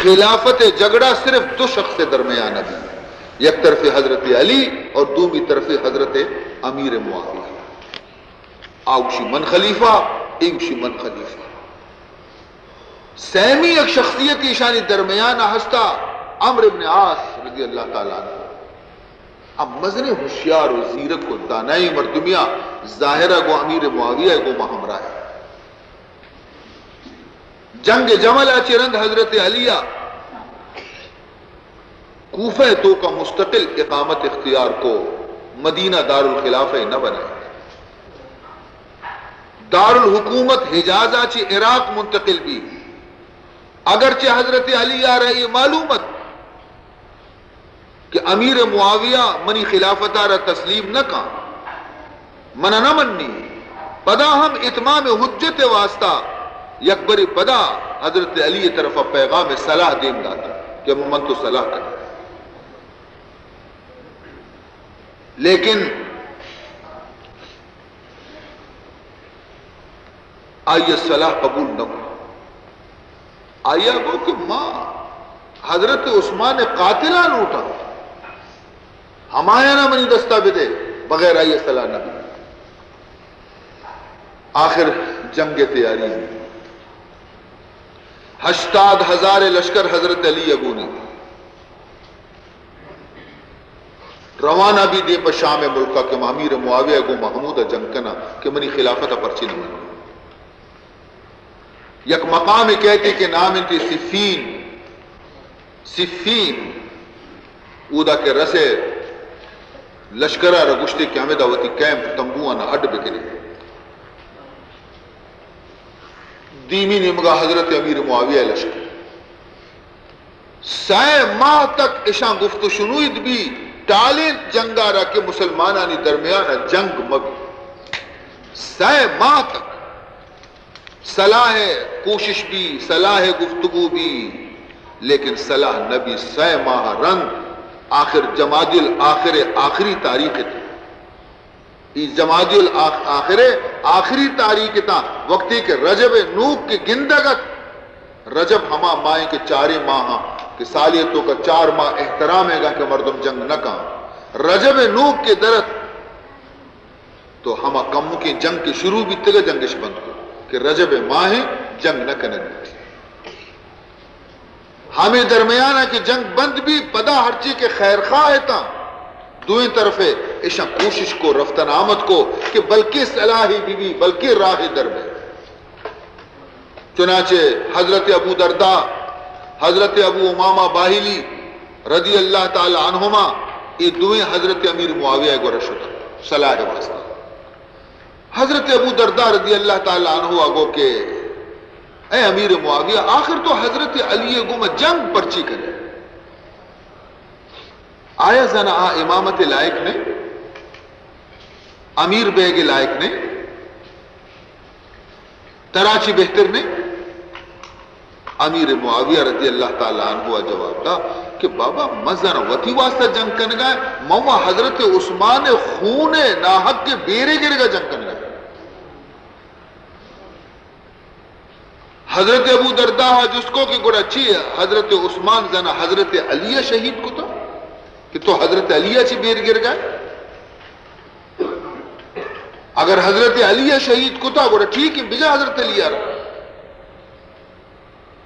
خلافت جگڑا صرف دو شخص کے درمیان ابھی، یک طرف حضرت علی اور دوسری طرف حضرت امیر معاویہ. آوشی من خلیفہ ایوشی من خلیفہ سیمی ایک شخصیت کی شانی درمیان ہستا عمرو بن عاص رضی اللہ تعالیٰ عنہ. اب مزن ہوشیار و زیرک کو دانائی مردمیاں ظاہرہ گو امیر معاویہ گو ہمراہ ہے. جنگ جمل چرند حضرت علیہ کوفہ تو کا مستقل اقامت اختیار کو مدینہ دار الخلافہ نہ بنائے، دار الحکومت حجاز چی عراق منتقل بھی. اگرچہ حضرت علی آ رہی معلومت کہ امیر معاویہ منی خلافت آرہ تسلیم نہ کان منع نہ مننی، پدا ہم اتمام حجت واسطہ یکبر پدا حضرت علی طرف پیغام صلاح دیم داتا کہ من تو صلاح کرے. لیکن آئیے صلاح قبول نہ ہو. آئیے گو کہ ماں حضرت عثمان قاتلان اٹھا ہمایا نہ منی دستہ بدے بغیر آئیے صلاح نبی. آخر جنگ تیاری میں 80,000 لشکر حضرت علی اگونی روانہ بھی دے پر شام ملکہ کہ امیر معاویہ کو محمود جنگ کنا کہ منی خلافت پرچی نہ منی. یک مقام کہتے کہ نام انتی صفین اودا کے رسے لشکرہ رگشتے قیامت آوتی کیمپ تنبوانہ اڈ بکری دیمی نمگا حضرت امیر معاویہ لشکر سائے ماہ تک اشاں گفت و شنوید بھی ٹالیں جنگا رہا کہ مسلمانانی درمیان جنگ مبی. سائے ماہ تک صلاح کوشش بھی صلاح گفتگو بھی، لیکن صلاح نبی سائے ماہ رنگ آخر جمادی الآخر آخری تاریخ تھی. جمادی الآخر آخری تاریخ تھا وقتی کہ رجب نوک کی گندگت رجب ہما مائیں کے 4 ماہ کہ سالیتوں کا 4 ماہ احترام ہے گا کہ مردم جنگ نہ کام. رجب نوک کے درد تو ہما کم کی جنگ کی شروع بھی تگہ جنگش بند کو کہ رجب ماہ جنگ نہ کرنے تھی. ہمیں درمیانہ کی جنگ بند بھی پدا ہر چیز کے خیر خواہ تھا. دوئیں طرف ایشا کوشش کو رفتن آمد کو کہ بلکہ صلاحی بھی بلکہ راہ در میں. چنانچہ حضرت ابو دردہ حضرت ابو امامہ باہلی رضی اللہ تعالی عنہما یہ دوئیں حضرت امیر معاویہ کو رشد صلاح واسطہ. حضرت ابو دردہ رضی اللہ تعالی عنہ آگو کہ اے امیر معاویہ آخر تو حضرت علی گو میں جنگ پرچی کرے. آیا زنا امامت لائق نے امیر بیگ لائق نے تراچی بہتر نے. امیر معاویہ رضی اللہ تعالی عنہ جواب دا کہ بابا مزن وتی واسطہ جنگ کرنے گا موا حضرت عثمان خون ناحق کے بیرے گرے گا جنگ کرنے گا. حضرت ابو دردہ جس کو کہ گوڑا اچھی ہے حضرت عثمان زنا حضرت علی شہید کو تھا کہ تو حضرت علی چی بیر گر گئے. اگر حضرت علی شہید کو تھا گوڑا ٹھیک ہے بجا حضرت علی آ رہا.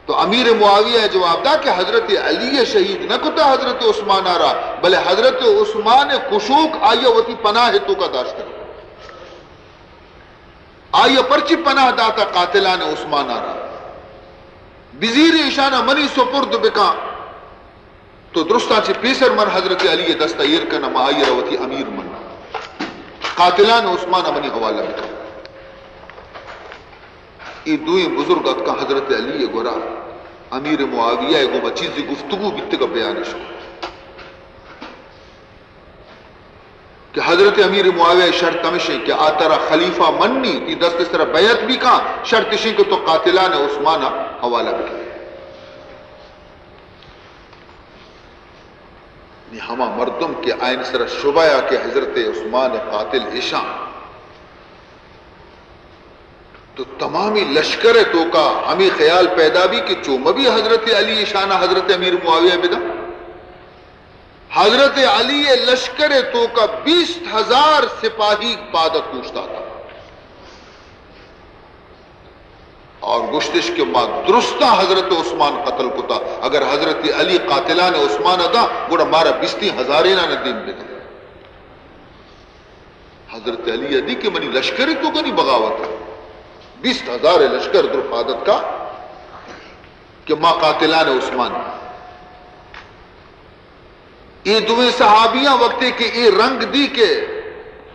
تو امیر معاویہ جواب دا کہ حضرت علی شہید نہ کتا حضرت عثمان آ رہا بلے حضرت عثمان کشوک آئیے وتی پناہ تو کا داشت کر آئیے پرچی پناہ داتا قاتلان عثمان آ رہا بزیر اشانہ منی سپرد بکا تو درستان چی پیسر من حضرت علی دستائیر کا نما آئیے روتی امیر من قاتلان عثمان منی حوالہ بکا. یہ دوئیں بزرگت کا حضرت علی گورا امیر معاویہ گو چیزی گفتگو بیتے کا بیانش کو کہ حضرت امیر معاویہ شرط تمشیں کہ آترا خلیفہ مننی تی دست اس طرح بیعت بھی کہاں شرط شیں کہ تو قاتلان عثمانہ حوالہ بکے. ہما مردم کے آئین سر شبایا کہ حضرت عثمان قاتل عشاں تو تمامی لشکر تو کا ہمیں خیال پیدا بھی کہ چوم بھی حضرت علی شانہ حضرت امیر معاویہ بدا حضرت علی لشکر تو کا 20,000 سپاہی پادت پوچھتا تھا اور گشتش کے بعد درستہ حضرت عثمان قتل کو تھا اگر حضرت علی قاتلان عثمان ادا گوڑا مارا 20,000 نہ ندیم بدا حضرت علی ادی کے منی لشکر تو کا نہیں بغاوت ہے 20,000 لشکر در قادت کا کہ ما قاتلان عثمان یہ دویں صحابیاں وقتے کہ یہ رنگ دی کے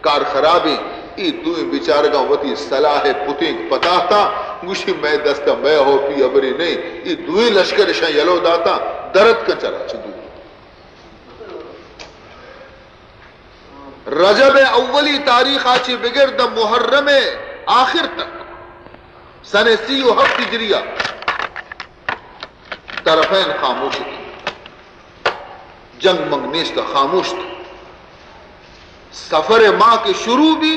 کار خرابی یہ دویں بیچارگاں وطی صلاح پتیں پتا تھا گوشی میں دستا میں ہو پی ابری نہیں یہ دویں لشکر شاہ یلو داتا درد کا چلا چدو رجب اولی تاریخ آچی بگر دا محرم آخر تک سن 37 ہجریہ طرفین خاموش تھی جنگ منگنیش کا خاموش تھا سفر ماہ کے شروع بھی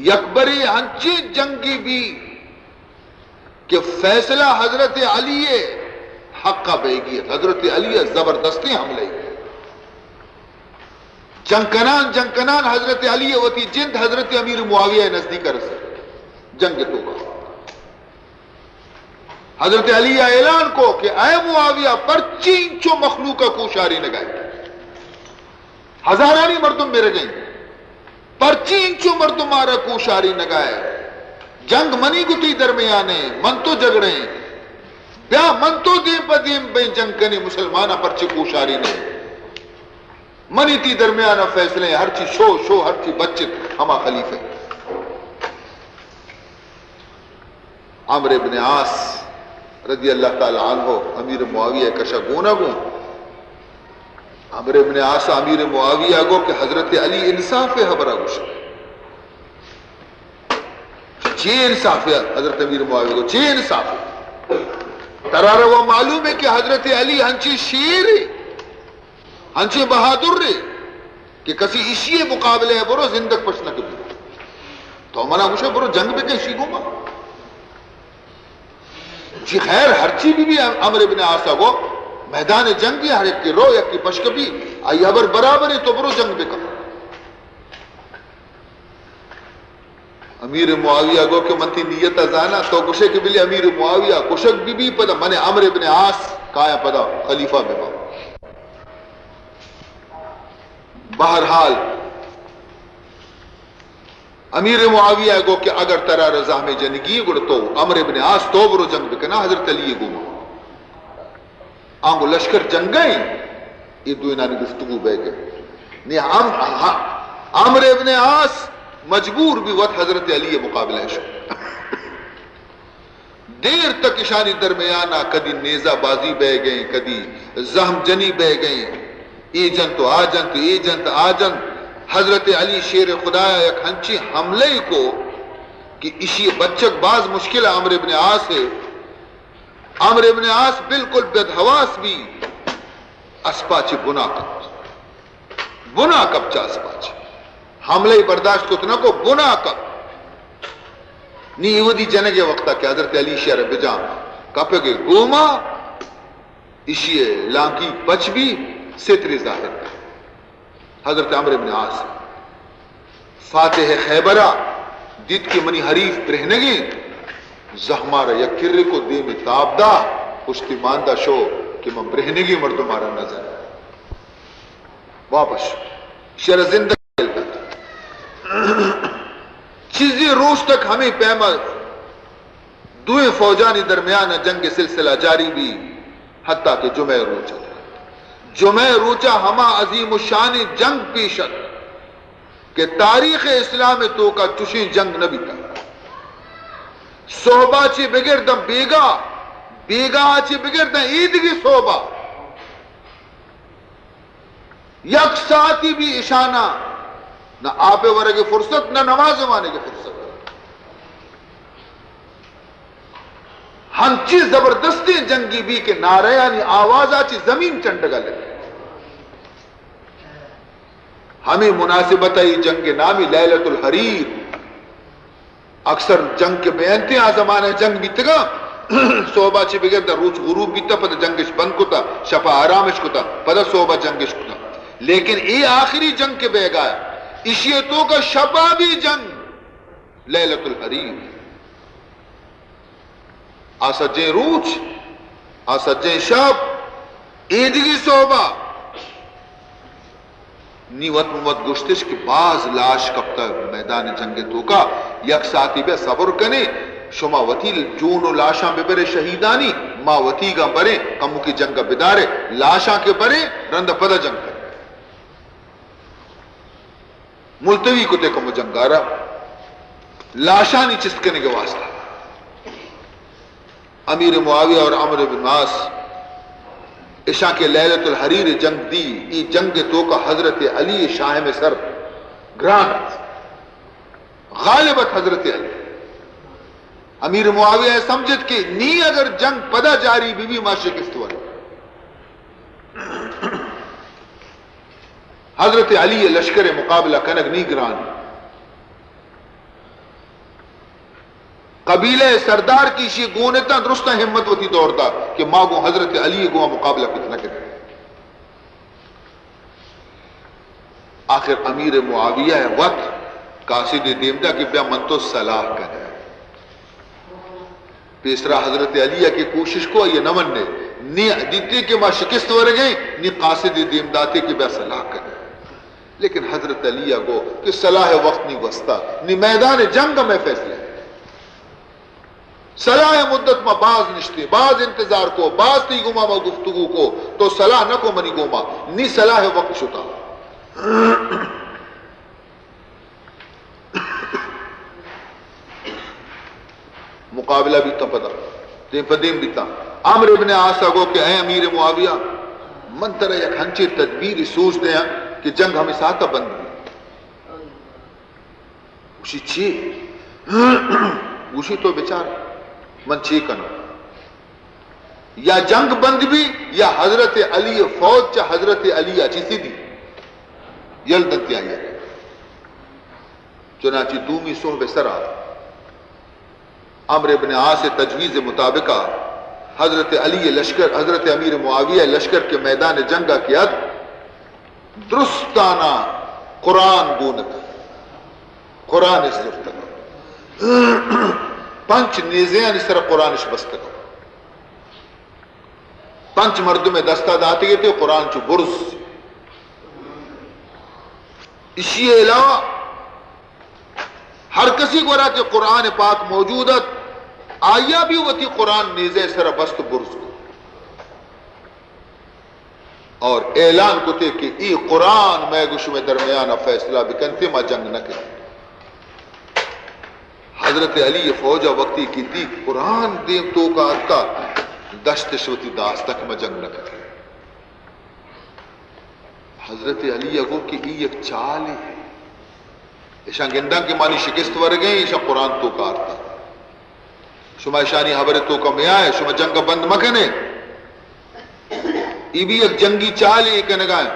یکبری ہنچی جنگی بھی کہ فیصلہ حضرت علی حق کا بیگی حضرت علی زبردستی حملے جنکنان حضرت علی وتی جند حضرت امیر معاویہ نزدیک رسے جنگ تو حضرت علی اعلان کو کہ اے معاویہ پرچی انچو مخلوقہ کو شاری نگائے ہزارانی مردم میرے گئیں پرچی انچو مردم آرہ کو شاری نگائے جنگ منی گتی درمیانے من تو جگڑیں بیا من تو دیم پا دیم بین جنگ کنی مسلمانہ پرچی کو شاری نے منی تی درمیانہ فیصلے ہر چی شو ہر چی بچت ہما خلیفے عمرو بن عاص رضی اللہ تعالی عنہ امیر معاویہ کشا گونا گون عمرو بن عاص امیر معاویہ گو کہ حضرت علی انصاف حبرہ گوشا چھ انصاف ہے حضرت امیر معاویہ کو چھ انصاف ہے ترارہ وہ معلوم ہے کہ حضرت علی ہنچی شیر ہے ہنچی بہادر ہے کہ کسی اشیے مقابلے ہے برو زندگ پشنا کبھی تو منا گوشا برو جنگ بے کشی گو ماں جی خیر ہر چیز بھی عمرو بن عاص کو میدان جنگ بھی ہر ایک کی رو یک کی پشک بھی آئی ابر برابر ہے تو برو جنگ بھی کم امیر معاویہ کو کہ منتی نیت ازانا تو کشے کے بلی امیر معاویہ کشک بھی پدا من عمرو بن عاص کایا پدا خلیفہ میں با بہرحال امیر معاویہ گو کہ اگر ترا رضا میں جنگی گڑ تو عمرو بن عاص تو برو جنگ بکنا حضرت علی گو آنگو لشکر جنگ گئیں یہ دو انہانی گفتگو بے گئے عمرو بن عاص مجبور بھی وقت حضرت علی مقابلہ شو دیر تک اشانی درمیانہ کدی نیزہ بازی بے گئیں کدی زہم جنی بے گئیں ای جن تو آ جن تو ای جن تو آ جن حضرت علی شیر خدایا یک ہنچی حملے کو کہ اسی بچک باز مشکل ہے عمرو بن عاص ہے عمرو بن عاص بالکل بدحواس بھی اسپاچی بنا کب چا اسپاچی حملے برداشت کو تنہ کو بنا کب نی ایودی جنگے وقتا کہ حضرت علی شیر بجام کپے کے گوما اسی لانکی بچ بھی ستری ظاہر حضرت عمرو بن عاص فاتح خیبرہ دیت کی منی حریف برہنگی زہمارا یکر کو دے میں تابدہ پشتی ماندہ شو کہ من برہنگی مردم آرہ نظر واپس شر زندگی چیزی روز تک ہمیں پیما دوئے فوجانی درمیان جنگ سلسلہ جاری بھی حتیٰ کہ جمعہ روچہ جمعہ روچہ ہما عظیم الشان جنگ پیشت کہ تاریخ اسلام تو کا چشی جنگ نبی کا صحبہ چی بگردم بیگا چی بگردم عیدگی صحبہ یک ساتی بھی اشانہ نہ آپے ورگی فرصت نہ نماز مانے کی فرصت ہنچی زبردستی جنگی بھی کہ ناریانی آواز آچی زمین چنڈگا لگے ہمیں مناسبت ہے جنگ نامی لیلت الحریر اکثر جنگ کے بیانتے آ زمانہ جنگ بھی تگا صحبہ چی بگر دا روچ غروب بھی تا پدا جنگش بند کو تا شپا آرامش کو تا پدا صحبہ جنگش کو تا لیکن ای آخری جنگ کے بے گایا اشیتوں کا شپا بھی جنگ لیلت الحریر آسجیں روچ آسجیں شب ایدگی صحبہ نیوت موت گشتش کی باز لاش کب تک میدان جنگ تو کا یک ساتھی بے صبر کنے شما وطیل جون و لاشاں بے برے شہیدانی ما وطی گا برے کمو کی جنگ بدارے لاشاں کے برے رند پدا جنگ کرے ملتوی کو تے کمو جنگارا لاشانی چسکنے کے واسطہ امیر معاویہ اور عمرو بن عاص عشاء کے لیلت الحریر جنگ دی ای جنگ تو کا حضرت علی شاہ میں سر گرانت غالبت حضرت علی امیر معاویہ سمجھت کہ نی اگر جنگ پدا جاری بی بی ما شکست والی حضرت علی لشکر مقابلہ کنگ نی گران قبیلہ سردار کی شی گونتا درستہ ہمت وتی دوڑتا کہ ماں گو حضرت علی گو مقابلہ کتنا کرے آخر امیر معاویہ وقت قاصد دیمدہ کی بیا من تو صلاح کرے پیسرا حضرت علیہ کی کوشش کو یہ نمن نے نی دیتے کہ ماں شکست ور گئے نی قاصد دیمداتے کی بیا صلاح کرے لیکن حضرت علیہ کو کہ صلاح وقت نہیں وستا نی میدان جنگ میں فیصلے صلاح مدت میں باز نشتے باز انتظار کو باز تی گما ما گفتگو کو تو صلاح نہ کو منی گما نی صلاح وقت شتا مقابلہ بھی تا پدا تیم پدیم بھی تا عمرو ابن عاص گو کہ اے امیر معاویہ من ترہ یک ہنچے تدبیر سوچ دیا کہ جنگ ہمیں ساتھ بند بھی اسی چی اسی تو بیچار من چی کنا یا جنگ بند بھی یا حضرت علی فوج چا حضرت علی اچھی سی دی یلدنتی آئی ہے چنانچہ دومی صحب سرا عمرو ابن عاص تجویز مطابقہ حضرت علی لشکر حضرت امیر معاویہ لشکر کے میدان جنگا کیا درستانہ قرآن گونت قرآن اس درست پنچ نیزیاں اس طرح قرآن اس بست کرو پنچ مرد میں دستہ داتے گئے تھے قرآن چو برز اسی علاوہ ہر کسی کو رہا کہ قرآن پاک موجودت آیا بھی ہوتی قرآن نیزے سر بست برز کو اور اعلان کو تھے کہ ای قرآن میں گش میں درمیان فیصلہ بکنتے ما جنگ نہ کریں حضرت علی فوجہ وقتی کی تھی قرآن دیم تو کا آتا دشت شوتی داس تک میں جنگ نہ کریں حضرت علی کو کہ ای ایک چال ہے ایشان گندہ کی مانی شکست ور گئیں ایشان قرآن تو کا آتا شما ایشانی حبر تو کا میں آئے شما جنگ بند مکنے ای بھی ایک جنگی چال ہے کہ نگائیں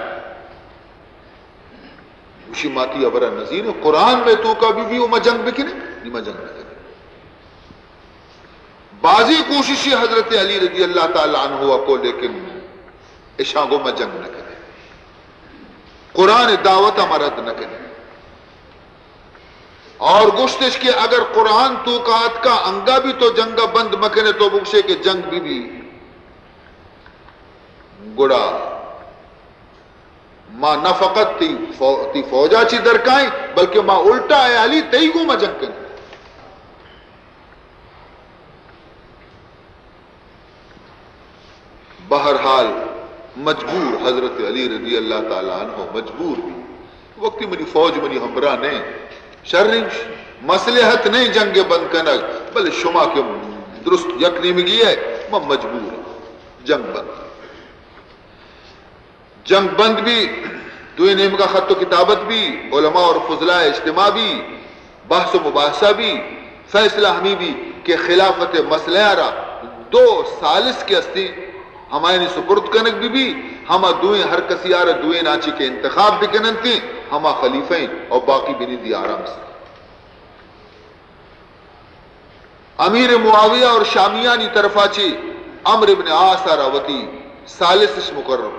اسی ماتی عبرہ نظیر ہے قرآن میں تو کا بھی وہ جنگ بکنے نہیں میں جنگ بکنے بازی کوششی حضرت علی رضی اللہ تعالیٰ عنہ کو لیکن ایشان کو میں جنگ نہ کرے قرآن دعوت مرد نہ کرے اور گشتش کے اگر قرآن تو کات کا انگا بھی تو جنگا بند مکنے تو بکشے کہ جنگ بھی گڑا ماں نہ فقط تی فوجا چی درکائیں بلکہ ماں الٹا ہے علی تی گو ما جنگ کریں بہرحال مجبور حضرت علی رضی اللہ تعالیٰ عنہ مجبور بھی وقتی منی فوج منی ہمراہ نے شرنگ مصلحت نہیں جنگ بند کرنا بلے شما کے درست یکنی میں گیا ہے میں مجبور ہوں جنگ بند بھی دوئے نیم کا خط و کتابت بھی علماء اور فضلاء اجتماع بھی بحث و مباحثہ بھی فیصلہ ہمیں بھی کہ خلافت مسئلہ رہا 2 سالس کے استی ہمائنی سپرد کنک بھی ہما دوئیں ہر کسی آرہ دوئیں ناچی کے انتخاب بھی کنن تھی ہما خلیفیں اور باقی بھی نہیں دی آرام سے امیر معاویہ اور شامیانی طرفاچی عمرو ابن عاص راوتی ثالث اس مقرر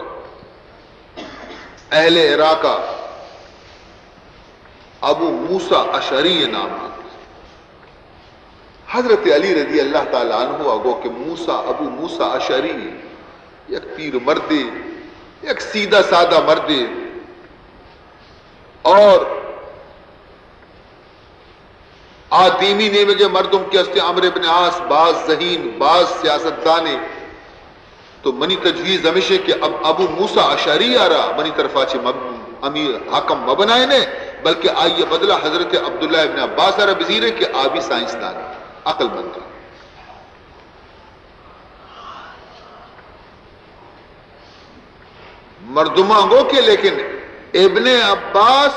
اہل عراق ابو موسیٰ اشعری نام ہے. حضرت علی رضی اللہ تعالی عنہ اگو کہ ابو موسیٰ اشعری یک پیر مردے، یک سیدھا سادہ مردے، اور آدمی نیمگے مردم کے ہستے عمرو ابن عاص بعض ذہین بعض سیاستدانے تو منی تجویز ہمیشہ کہ اب ابو موسیٰ اشعری آ رہا منی طرفا چھ امیر حاکم مبنائے نے، بلکہ آئیے بدلہ حضرت عبداللہ ابن عباس آ رہا بزیرے کہ آبی سائنسدان عقل مند ہے. مردماں گو کے لیکن ابن عباس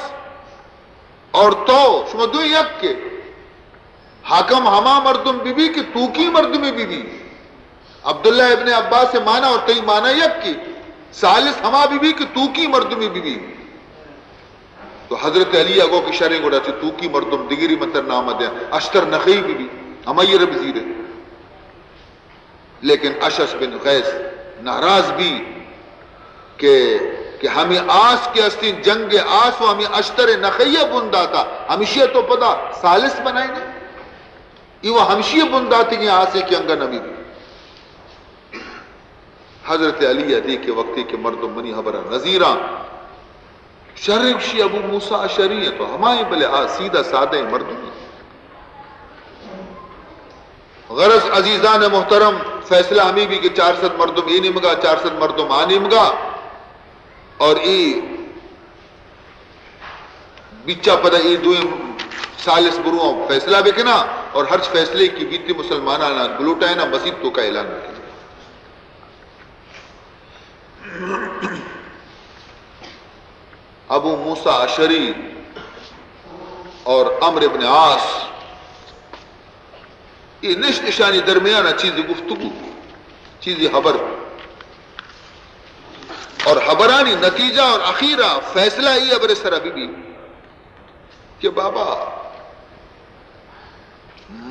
اور تو شما دو یک کے حاکم ہما مردم بی بی کہ تو کی مردمی بی بی. عبداللہ ابن عباس سے مانا اور تئی مانا یک کی ثالث ہما بی بی کہ تو کی مردمی بی بی. تو حضرت علی اگو کی شرع گوڑا چھے تو کی مردم دگری منتر نام دیا اشتر نخی بی بی ہمائی رب زیرے. لیکن اشش بن غیث ناراض بھی کہ ہمیں آس کے استین جنگ آس و ہمیں اشتر نخیہ بنداتا ہمیشہ تو پدا ثالث بنائیں گے یہ ہمشیہ بنداتی گے آسے کی انگا نمی بھی. حضرت علی ادی کے وقتی کے مردم منی حبرہ نظیران شرک شی ابو موسیٰ اشعری ہے تو ہمائیں بلے سیدھا سادہ مردم. غرض عزیزان محترم فیصلہ ہمیں بھی کہ 400 مردم ای نمگا 400 مردم آ نمگا اور ای بچہ پدا ای دوئیں سالس بروں فیصلہ بکنا اور ہر فیصلے کی بیتی مسلمانہ گلوٹائنا مسجد تو کا اعلان بکنا. ابو موسیٰ اشعری اور عمرو ابن عاص یہ نشت اشانی درمیانہ چیزی گفتگو چیزی خبر اور خبرانی نتیجہ اور اخیرہ فیصلہ یہ ابر سر ابھی بھی کہ بابا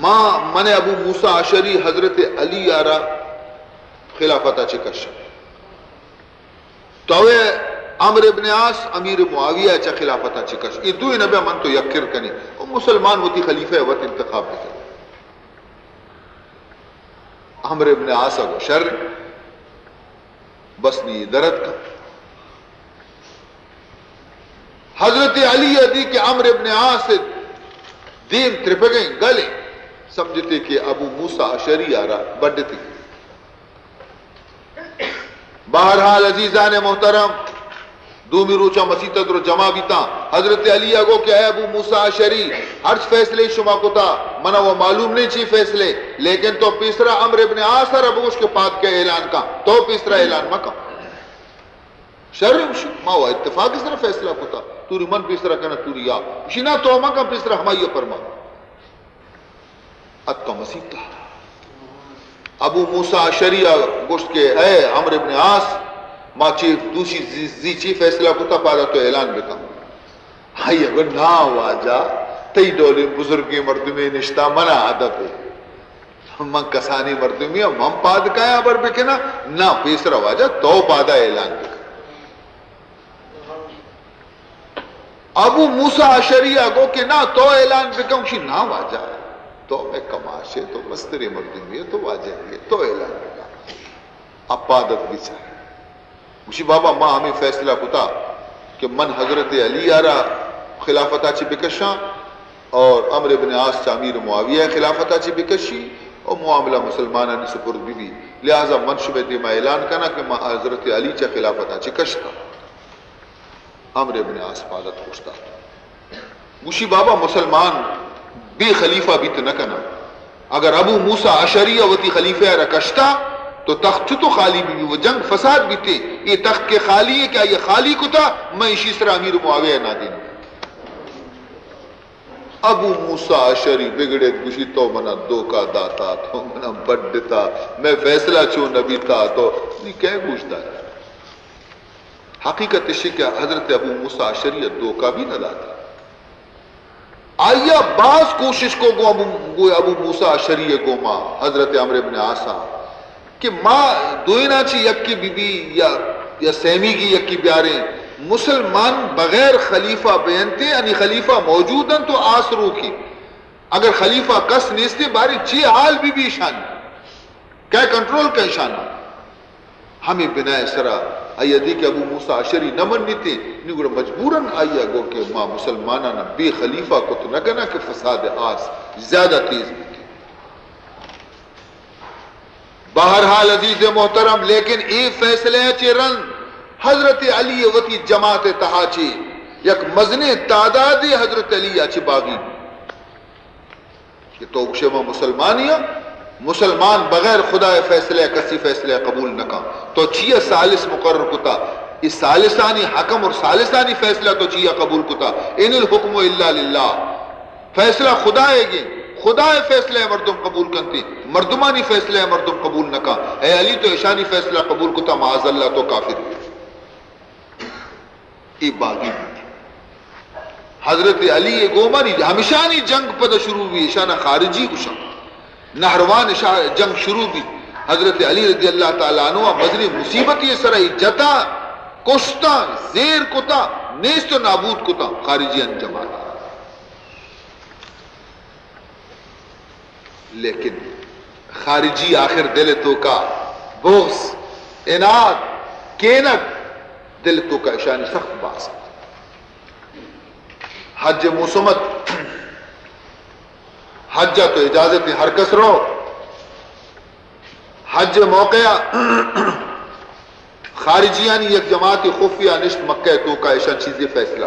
ماں من ابو موسیٰ اشعری حضرت علی آرہ خلافتہ چکش توے عمرو ابن عاص امیر معاویہ چا خلافتہ چکش یہ دوئی نبی من تو یکر کنی اور مسلمان ہوتی خلیفہ وقت انتخاب بکر. عمرو ابن عاص کو شر بس نہیں درد کا حضرت علی ادی کے عمرو ابن عاص دین ترپگیں گلے سمجھتے کہ ابو موسیٰ اشعری آ رہا بڑھتی. بہرحال عزیزان محترم دومی روچہ مسیطت رو جمع بیتا حضرت علی اگو کہ اے ابو موسیٰ اشعری ہر فیصلے شما کو تا منہ وہ معلوم نہیں چی فیصلے لیکن تو پیسرا عمرو ابن عاص ربوش کے پاد کے اعلان کا تو پیسرا اعلان مکہ شرم ما وہ اتفاق اس طرح فیصلہ کو تا توری من پیسرا کنا توری یا شنا تو مکہ پیسرا ہمائی فرما ات کا مسیطہ ابو موسیٰ اشعری گوشت کے اے عمرو ابن عاص ماں چیف دوسری زی فیصلہ کتا پادا تو اعلان بکا ہائی اگر نا واجا تی دولی بزرگی مردمی نشتا منا عدب ہے من کسانی مردمی من پاد کایا بر بکنا نا پیسرا واجا تو پادا اعلان بکا. ابو موسیٰ اشعری گو کہ نا تو اعلان بکا اکشی نا واجا تو میں کماشے تو مستری مردمی ہے تو واجہ ہے تو اعلان بکا اب پادت بھی چاہے مجھے بابا ماں ہمیں فیصلہ کتا کہ من حضرت علی آرہ خلافتہ چی بکشاں اور عمرو ابن عاص چا امیر معاویہ خلافتہ چی بکشی اور معاملہ مسلمانہ نے سپرد بھی بھی لہذا من شبہ دیما اعلان کرنا کہ ماں حضرت علی چا خلافتہ چی کشتا. عمرو ابن عاص پادت خوشتا مجھے بابا مسلمان بے خلیفہ بھی تنکنا اگر ابو موسیٰ اشعری وتی خلیفہ آرہ کشتا تو تخت تو خالی بھی وہ جنگ فساد بھی تھے یہ تخت کے خالی ہے کیا یہ خالی کو تھا میں اسی طرح امیر معاویہ نہ دینا. ابو موسیٰ اشعری بگڑے گوشی تو منا دھوکا داتا تو منا بڑھتا میں فیصلہ چوں نبی تھا تو نہیں کہہ گوشتا ہے. حقیقت یہ کہ حضرت ابو موسیٰ اشعری دھوکا بھی نہ داتا آیا بعض کوشش کو ابو موسیٰ اشعری کو ماں حضرت عمرو بن عاص کہ ماں دوئنا چی یکی بی بی یا سیمی کی یکی بیاریں مسلمان بغیر خلیفہ بیانتے یعنی خلیفہ موجودن تو آسرو کی اگر خلیفہ کس نیستے باری چی حال بی شان کیا کنٹرول کا شان ہمیں بنا سرا ایدی کہ ابو موسیٰ اشعری نمن نیتے نگوڑا مجبوراً آیا گو کہ ماں مسلمانانا بے خلیفہ کو تو نگنا کہ فساد آس زیادہ تیز بھی بہرحال عزیز محترم لیکن ای فیصلے چے رن حضرت علی وتی جماعت تہاچی یک مزنے تعداد حضرت علی اچھی باغی کہ تو شما مسلمانیاں مسلمان بغیر خدا فیصلے کسی فیصلے قبول نہ تو چیہ سالس مقرر کتا اس سالسانی حکم اور سالسانی فیصلہ تو چیہ قبول کتا ان الحکم الا للہ فیصلہ خدا ہے گی خدا فیصلہ مردم قبول کرتی مردمانی فیصلہ مردم قبول نہ کا اے علی تو ایشانی فیصلہ قبول کتا معاذ اللہ تو کافر ای باغی حضرت علی گومانی ہمیشانی جنگ پدا شروع ہوئی ایشانہ خارجی کشا نہروان جنگ شروع بھی حضرت علی رضی اللہ تعالیٰ عنہ مزنی مصیبت یہ سرائی جتا کشتا زیر کتا نیست و نابود کتا خارجی انجمات لیکن خارجی آخر دل تو کا بغض اناد کینک دل تو کا اشانی سخت باس حج موسمت حج تو اجازت ہر کس رو حج موقع خارجیانی یک جماعت خفیہ نشت مکہ تو کا ایشان چیزیں فیصلہ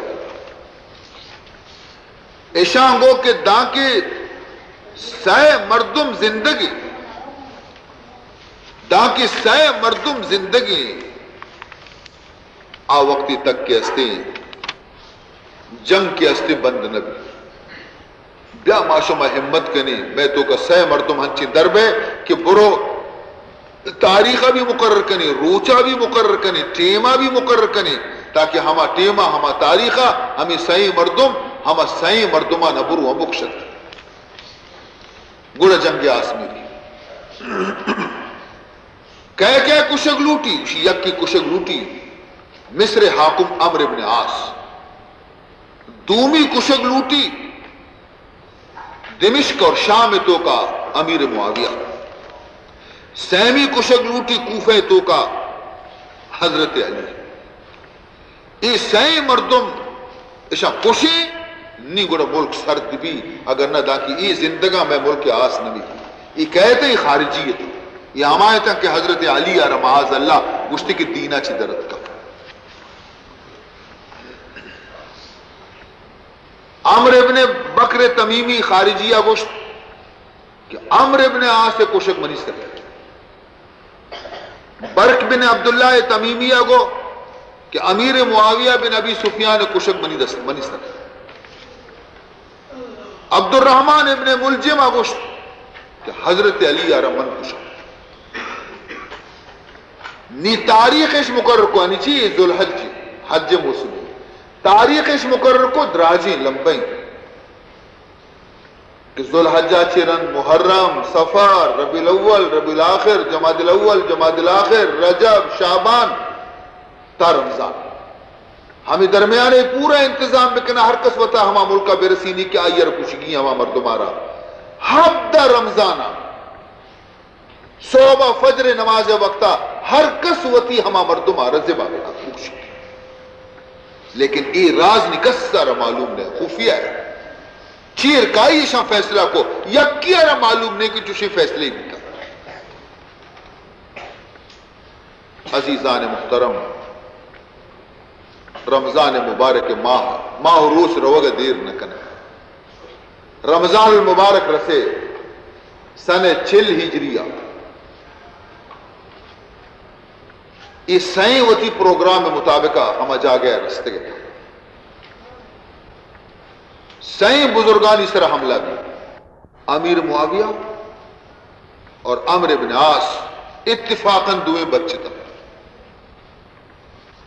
ایشان گو کہ داں کے سائے مردم زندگی داں کی سائے مردم زندگی آ وقتی تک کے ہستے جنگ کے ہستے بند نبی بیا معاشمہ ہمت کنی میں تو کا سائے مردم ہنچی درب ہے کہ برو تاریخہ بھی مقرر کنی روچہ بھی مقرر کنی ٹیمہ بھی مقرر کنی تاکہ ہما ٹیمہ ہما تاریخہ ہمیں سائیں مردم ہما سائیں مردمہ نبرو ہم بکشت گوڑا جنگ آسمی کی کہہ کشک لوٹی اسی یک کی کشک لوٹی مصر حاکم عمرو بن عاص دومی کشک لوٹی دمشق اور شام تو کا امیر معاویہ سیمی کشک لوٹی کوفہ تو کا حضرت علی یہ سائیں مردم ایشا کشی نہیں گوڑا ملک سرد بھی اگر نہ دا کہ یہ زندگاں میں ملک آس نبی یہ کہتے ہی خارجیت یہ ہمایت ہے کہ حضرت علی اور معاذ اللہ گشتی کی دینہ چی درد کا عمر ابن بکر تمیمی خارجیہ گشت کہ عمر ابن عاص سے کشک منی سکے برک بن عبداللہ تمیمیہ گو کہ امیر معاویہ بن ابی سفیان کشک منی سکے عبد الرحمن ابن ملجم گشت کہ حضرت علی ارمن کشک نی تاریخش مقرر کو انی چی ذوالحج حج موسم تاریخش مقرر کو دراجی لمبیں کہ ذوالحجہ چرن محرم صفر ربیع الاول ربیع الاخر جمادی الاول جمادی الاخر رجب شعبان تا رمضان ہمیں درمیانے پورا انتظام بکنا ہر کس وطا ہما ملکہ برسینی کی آئیر کشگی ہما مردمارا حد رمضانا صوبہ فجر نماز وقتا ہر کس وطی ہما مردمارا زبا بنا کشگی لیکن یہ راز نکس سارا معلوم نہیں خفیہ ہے چیر کائی شاہ فیصلہ کو یکی ارہ معلوم نہیں کہ چوشی فیصلے بھی کر عزیزان محترم رمضان مبارک ماہ روس روگ دیر نہ کنے رمضان المبارک رسے سن 6 ہجریہ اس سائیں وتی پروگرام مطابقہ ہم جا گئے رستے گئے سائیں بزرگانی سر حملہ بھی امیر معاویہ اور عمرو بن عاص اتفاقاً دوئیں بچے تھے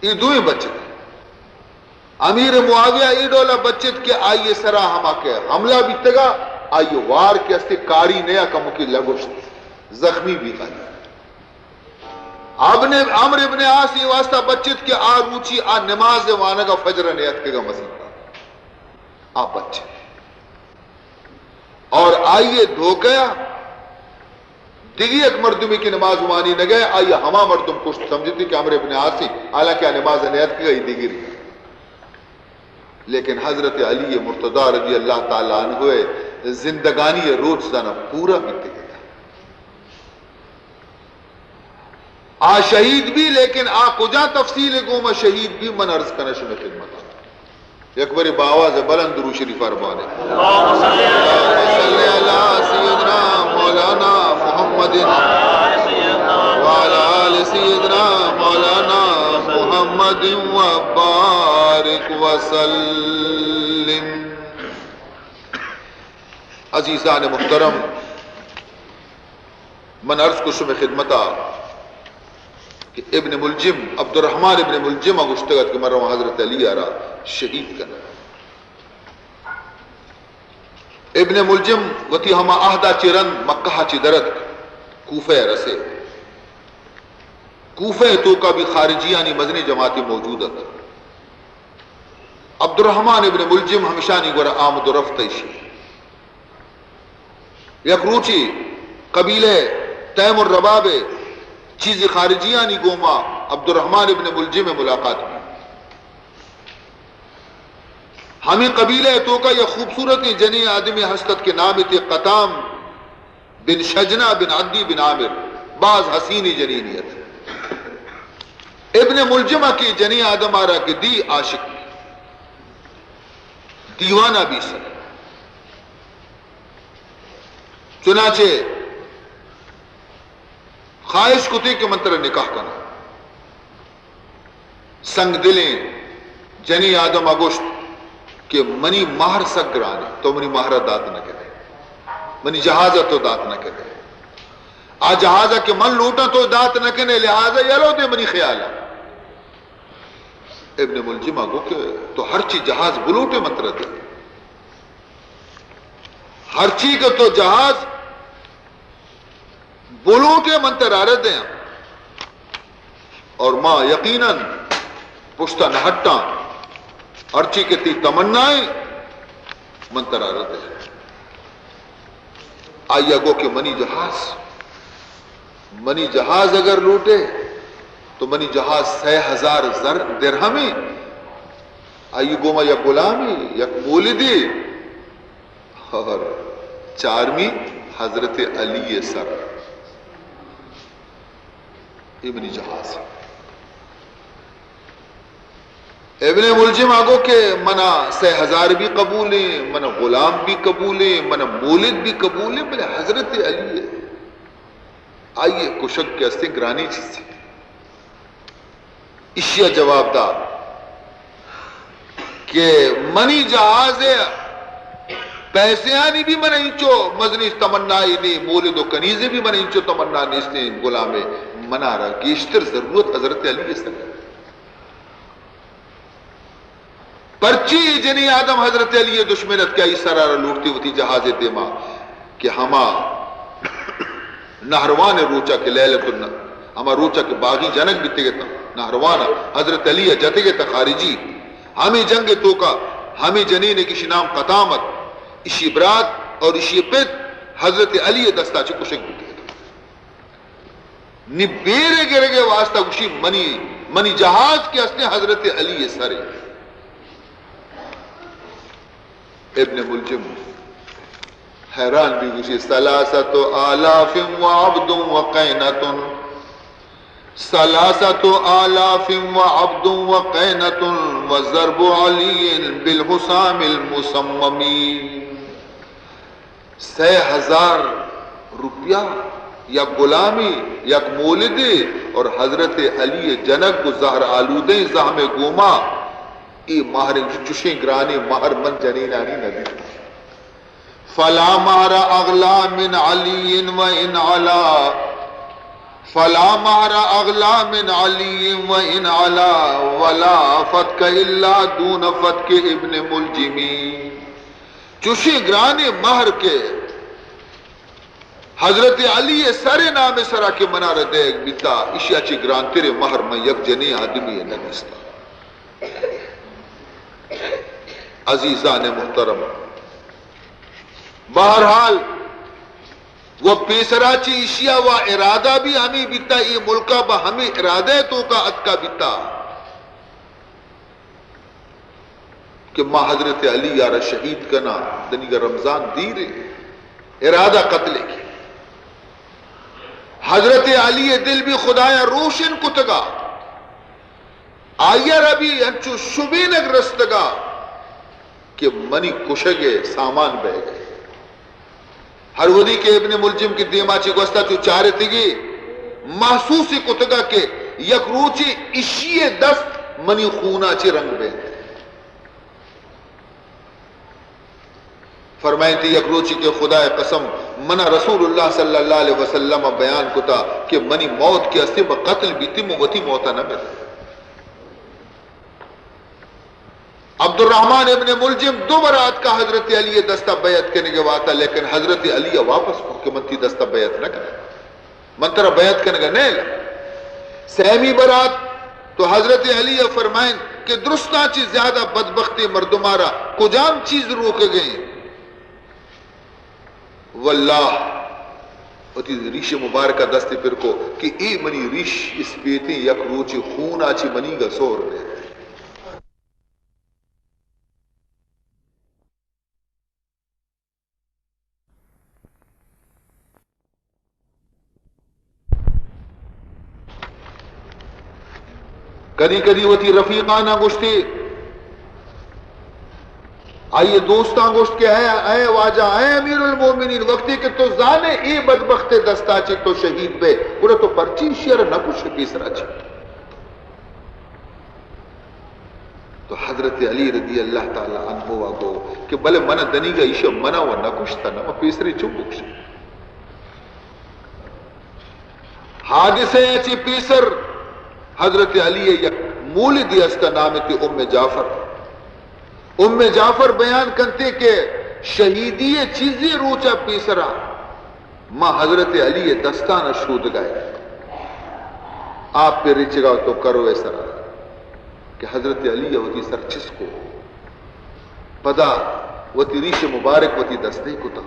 یہ دوئیں بچے تھے امیر معاویہ ای ڈولا بچت کے آئیے سرا ہما کے حملہ بھی تگا آئیے وار کے استے کاری نیا کمو کی لگوشت زخمی بھی گئی عمر ابن عاص یہ واسطہ بچت کے آ روچی آ نماز وانگا فجر نیت کے گا مسیح آ بچے اور آئیے دھو گیا دیگی ایک مردمی کی نماز وانی نہ گئے آئیے ہما مردم کشت سمجھتی کہ عمر ابن عاص حالانکہ نماز نیت کی گئی دیگی رہی لیکن حضرت علی مرتضی رضی اللہ تعالیٰ عنہ زندگانی روز زنا پورا بیتے گیا آ شہید بھی لیکن آ کجا تفصیل گوما شہید بھی من عرض کنش میں خدمت ایک باری باواز بلند درود شریف فرمانے اللہم صلی علی سیدنا مولانا محمد وعلی آل سیدنا مولانا محمد وبارک وسلم. عزیزان محترم من عرض کو شم خدمتا کہ ابن ملجم عبد الرحمن ابن ملجم گشتگت کے مرہ حضرت علی آرہ شہید کرنا ابن ملجم وتی ہما آہدہ چرن مکہ چی درد کوفہ رسے کوفہ تو کا بھی خارجیانی مدنی جماعتی موجود ہے عبد الرحمن ابن ملجم ہمیشانی گورا آمد و رفت ایشی یک روچی قبیلے تیم الرباب چیزی خارجیانی گوما عبد الرحمن ابن ملجم ملاقات میں ہمیں قبیلہ تو کا یہ خوبصورت جنی آدمی ہستت کے نام تھے قطام بن شجنا بن عدی بن عامر بعض حسینی جنینیت ابن ملجمہ کی جنی آدم آرہ کی دی عاشق دیوانہ بھی سر چنانچہ خواہش کتے کے منتر نکاح کرنا سنگ دلیں جنی آدم اگوشت کہ منی مہر سگرانے تو منی مہر دات نہ کرے منی جہازہ تو دات نہ کرے آ جہازہ کے من لوٹا تو دات نہ کرے لہذا یلو دے منی خیال ہے ابن ملجمہ کو کہ تو ہر چیز جہاز بلوٹے منتر دے ہر چیز کا تو جہاز بلوٹے منتر آرد ہیں اور ماں یقیناً پشتہ نہٹا ارچی کے تی تمنائیں منتر آرد ہیں آئیہ گو کہ منی جہاز اگر لوٹے تو منی جہاز 6,000 درہمی آئیے گوما یا غلامی یا مولدی اور چارمی حضرت علی سر ابن جہاز ابن ملجم آگو کہ منا 6,000 بھی قبول ہیں منا غلام بھی قبول ہیں منا مولد بھی قبول ہیں بلے حضرت علی ہے آئیے کشک کے استے گرانی چیز ہے اشیاء جواب دار کہ منی جہاز ہے پیسے آنی بھی من انچو مزنی تمنا نہیں مولد و کنیزے بھی من انچو تمنا نہیں اس نے غلام منا رہا گیشتر ضرورت حضرت علی اس نے پرچی جنی آدم حضرت علی دشمنت کیا اس سرارہ لوٹتی ہوتی جہاز دیما کہ ہما نہروان روچا کے لیلت ہما روچا کے باغی جنک بھی تگتا نہروان حضرت علی جتے گے خارجی ہمیں جنگ تو کا ہمیں جنین کسی نام قطامت اسی برات اور اسی پت حضرت علی دستا چھ کشک بھی تگتا نی بیرے گرے گے واسطہ کشی منی جہاز کے اسنے حضرت علی سارے ابن ملجم حیران بھی کسی ثلاثت آلاف وعبد وقینت ثلاثت آلاف وعبد وقینت وضرب علی بالحسام المسممی 6,000 روپیہ یا غلامی یا مولدی اور حضرت علی جنک کو زہر آلودیں زہم گوما ای مہر چشیں گرانے مہر من جنینانی نبی فلا مہر اغلا من علی و ان علا فلا مہر اغلا من علی و ان علا ولا فتک الا دون فتک ابن ملجمی. چوشی گرانے مہر کے حضرت علی سر نام سرا کے منا ردے بیتا اشیا چی گران تیرے مہر میں یک جنی آدمی نبیستا. عزیزان محترم، بہرحال وہ پیسرا چی اشیا و ارادہ بھی ہمیں بیتا، یہ ملکہ با ہمیں ارادہ تو کا اتکا بیتا کہ ماں حضرت علی یارا شہید کنا دنیگا رمضان دیرے ارادہ قتل کی. حضرت علی دل بھی خدایا روشن کتگا آیا ربی انچو شبینگ رستگا کہ منی کشگے سامان بہ گئے. ہر ودی کے ابن ملجم کی دیما چی گوستا چو چارے تگی محسوسی کتگا کہ یک روچی اشی دست منی خونا چی رنگ بہ گئے. فرمائیں تھی یک روچی کے خدا قسم منا رسول اللہ صلی اللہ علیہ وسلم بیان کتا کہ منی موت کی اسے قتل بیتی موتی موتا نہ ملے. عبد الرحمن ابن ملجم دو برات کا حضرت علی دستہ بیعت کرنے کے واتا، لیکن حضرت علی واپس کو کہ منتی دستہ بیعت نہ کرے، منترہ بیعت کرنے کا نہیں لگا. سہمی برات تو حضرت علی فرمائیں کہ درستہ چیز زیادہ بدبختی مردمارا کجام چیز روک گئیں. واللہ اتی ریش مبارکہ دستی پر کو کہ اے منی ریش اس پیتی یک روچی خون آچی منی گا سور رہے. کدی کدی ہوتی رفیقانہ گوشتی آئیے دوستان گوشت کے اے واجہ اے امیر المومنین وقتی کہ تو زانے ای بدبخت دستا چی تو شہید بے پورا تو پرچی شیر نہ کچھ پیسرا چی. تو حضرت علی رضی اللہ تعالی عنہ آگو کہ بلے منہ دنی گا ایشا منہ و نہ کچھ تا نہ پیسری چو بکش. حادثے چی پیسر حضرت علی یک مولدی استا نام تی ام جعفر. ام جعفر بیان کرتے کہ شہیدی چیزیں روچا پیسرا ماں حضرت علی دستان شود گئے. آپ پہ رچ گا تو کرو ایسا کہ حضرت علی ہوتی سر چس کو پدا وتی ریش مبارک وتی دستے کو تا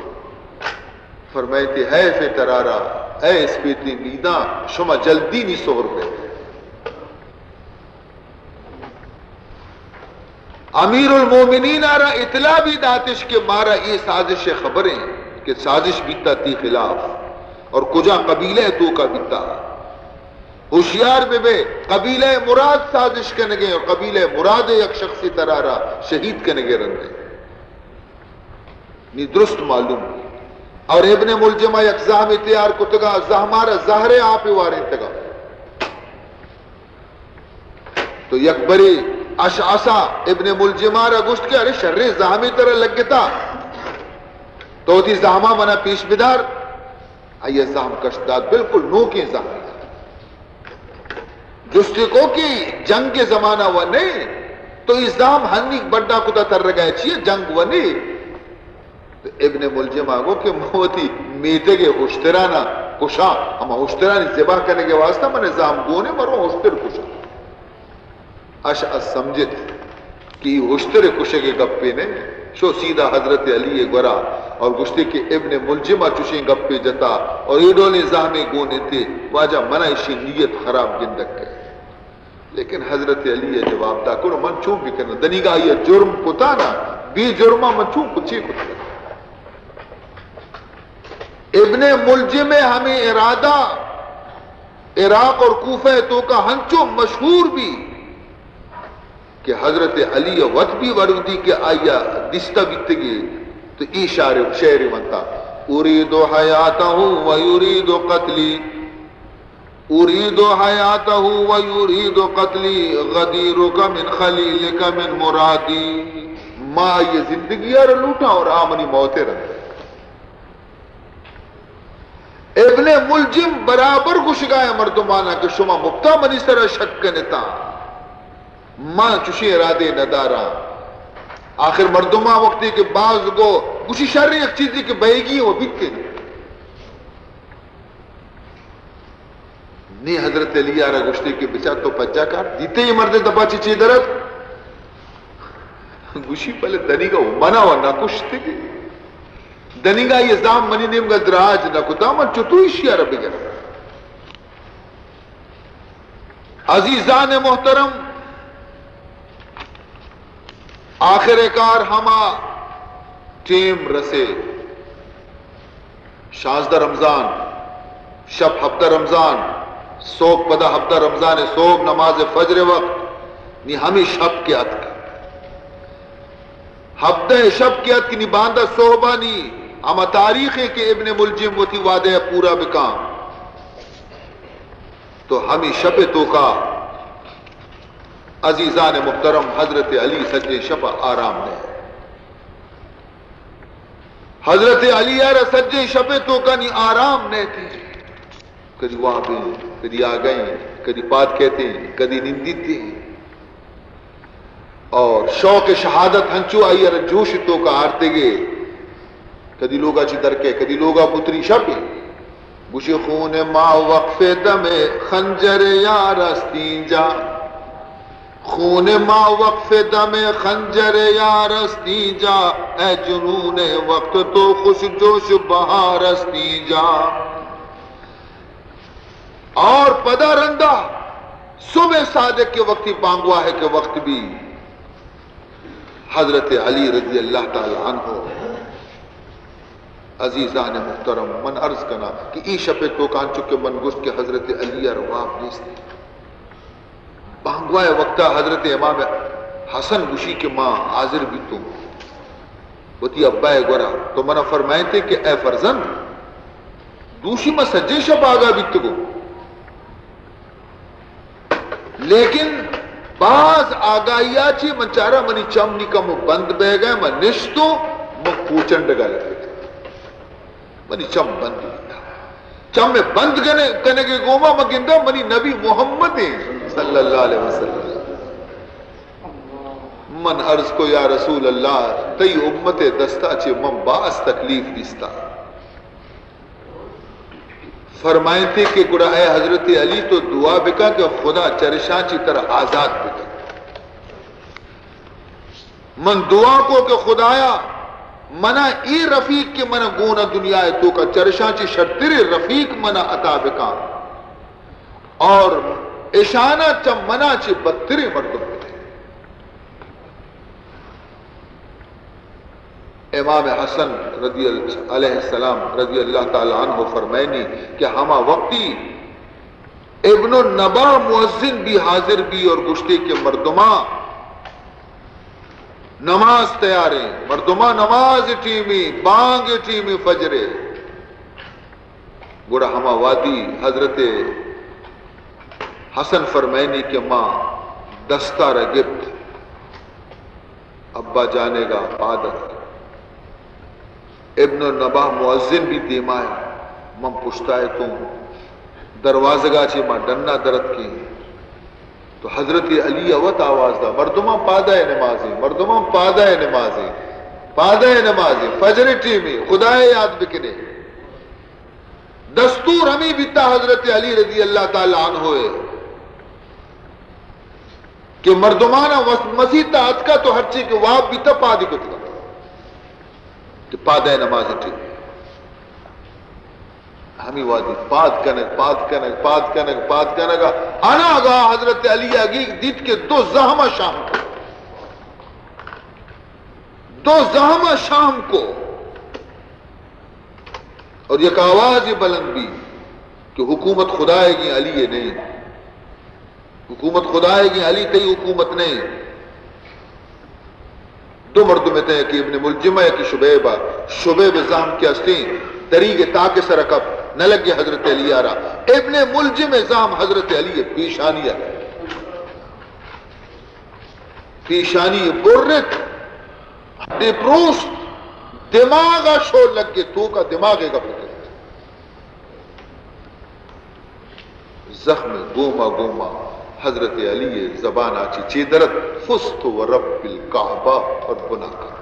فرمائے ہے فی ترارا اے اس پیتی میداں شما جلدی نہیں سور پہ. امیر المومنین آرہ اطلاع بھی داتش کے مارا یہ سازش خبریں کہ سازش بیتا تی خلاف اور کجا قبیلہ تو کا بیتا. ہوشیار بے قبیلہ مراد سازش کنگے اور قبیلہ مراد یک شخصی ترارا شہید کنگے رندے نی درست معلوم. اور ابن ملجمہ یک زہم تیار کتگا زہمارا زہرے آپ واریں تگا تو یک بری اشعصا ابن ملجمارا گوشت کے ارے شر زہمی طرح لگ گتا تو تھی زہمہ منا پیش بدار آئیے زہم کشداد بالکل نو کی زہمی جستی کو کی جنگ کے زمانہ وہ نہیں تو اس زہم ہنی بڑا کتا تر رگائے چیئے جنگ وہ نہیں. تو ابن ملجم آگو کہ موتی میتے کے ہوشترانا کشا ہم ہوشترانی زبا کرنے کے واسطہ میں نے زہم گونے مرو ہوشتر کشا. اشعث سمجھت کہ ہوشتر کشے کے گپے نے شو سیدھا حضرت علی گورا اور گشتے کے ابن ملجمہ چوشیں گپے جتا اور ایڈولے زہمے گونے تھے واجہ منع اشی نیت خراب گندک ہے. لیکن حضرت علی جواب دا کرو من چون بھی کرنا دنیگا یہ جرم کتا نا بی جرمہ من چون کچھے کتا. ابن ملجم ہمیں ارادہ عراق اور کوفہ تو کا ہنچو مشہور بھی کہ حضرت علی وقت بھی ورودی کہ آیا دستا بیتگی تو ای شعر منتا اريد حياته ويريد قتلي اريد حياته ويريد قتلي غديرك من خليلك من مرادي ما یہ زندگی اور لوٹا اور آمنی موت رہے. ابن ملجم برابر گشگائے مردمانہ کہ شما مبتا منی سر شک کنتا ماں چوشی ارادے ندارا آخر مردمہ وقتی کے بعض گو گوشی شر ایک چیزی کے بہگی وہ بکتے نہیں حضرت علی آرہ گشتی کے بچہ تو پجا کار دیتے یہ مرد دبا چیچی درد گوشی پہلے دنی کا منا و ناکشتے کی دنی کا یہ زام منی نیم کا دراج نکتا من چطوئی شیعہ ربی گر عزیزان محترم آخر کار ہما ٹیم رسے شازدہ رمضان شب ہفتہ رمضان سوک پدا ہفتہ رمضان سوک نماز فجر وقت نی ہمیں شب کے عد کی ہفتہ شب کے عد کی نی باندہ صحبہ نی اما تاریخ ہے کہ ابن ملجم وہ تھی وعدہ پورا بکام تو ہمیں شب تو کا عزیزان محترم حضرت علی سجے شب آرام نے حضرت علی یار سجے شب تو کا نی آرام نے تھی کدی وہاں پہ کدی آ گئے کدی بات کہتے ہیں کدی نندی تھے اور شوق شہادت ہنچو آئی ار جوش تو کا آرتے گئے کدی لوگا چی درکے کدی لوگا پتری شپی گوشی خون ما وقف دم خنجر یا رستین جا خون ما وقف دم خنجر یا رستین جا اے جنون وقت تو خوش جوش بہار رستین جا اور پدا رندہ صبح صادق کے وقتی پانگوا ہے کہ وقت بھی حضرت علی رضی اللہ تعالی عنہ عزیزان محترم من عرض کنا کہ ای شپے تو کان چکے من گشت کے حضرت علی رواب نیستے بانگوائے وقتا حضرت امام حسن گشی کے ماں حاضر بھی تو وتی ابا گورا تو منہ فرمائے تھے کہ اے فرزند دوشی میں سجے شب آگا بھی تو لیکن بعض آگاہیا چی منچارا منی چمنی کا مو بند بہ گئے من نشتو من کوچن ڈگا لگے تھے منی چم بند گیا چم میں بند کرنے کے گوما مگندہ منی نبی محمد صلی اللہ علیہ وسلم من عرض کو یا رسول اللہ تی امت دستا چی من باس تکلیف دیستا فرمائیں تھے کہ گڑا اے حضرت علی تو دعا بکا کہ خدا چرشان چی طرح آزاد بکا من دعا کو کہ خدایا منا ای رفیق کے منا گونا دنیا ہے تو کا چرشان چی شرطر رفیق منا عطا بکا اور اشانہ چم منا چی بدتر مردم بکا امام حسن رضی اللہ علیہ السلام رضی اللہ تعالی عنہ فرمائنی کہ ہما وقتی ابن النبا مؤذن بھی حاضر بھی اور گشتے کے مردمہ نماز تیارے مردمہ نماز ٹیمی بانگ ٹیمی فجرے گوڑا ہما وادی حضرت حسن فرمائنی کہ ماں دستہ رگبت ابا جانے گا عادت ابن النبا مؤذن بھی دیمائے من پشتائے تو دروازگاہ چی ماں ڈننا درد کی تو حضرت علی اوت آواز دا مردمان پادہ نمازی مردمان پادہ نمازی پادہ نمازی فجر ٹیمی خدای یاد بکنے دستور ہمیں بیتا حضرت علی رضی اللہ تعالی عنہ ہوئے کہ مردمانہ مسیح تا اتکا تو ہر چیز کے واب بیتا پادی کو تکا کہ پادہ نماز ٹھیک ہمیں وادی پاد کنگ انا گا حضرت علی اگی دیت کے دو زہمہ شام کو اور یک آواز بلند بھی کہ حکومت خدا ہے گی علی ہے نہیں حکومت خدا ہے گی علی تی حکومت نہیں دو مردوں میں تھے کہ ابن ملجمہ کی شبیب زام کی استین طریق تاکہ سرکب نہ لگے حضرت علی آرہ ابن ملجم زام حضرت علی پیشانی ہے پیشانی برت پروست دماغا شور لگ کے تو کا دماغے کا فکر زخم گوما گوما حضرت علی زبان آچی چی درد فست و رب الکعبہ اور بنا کرتے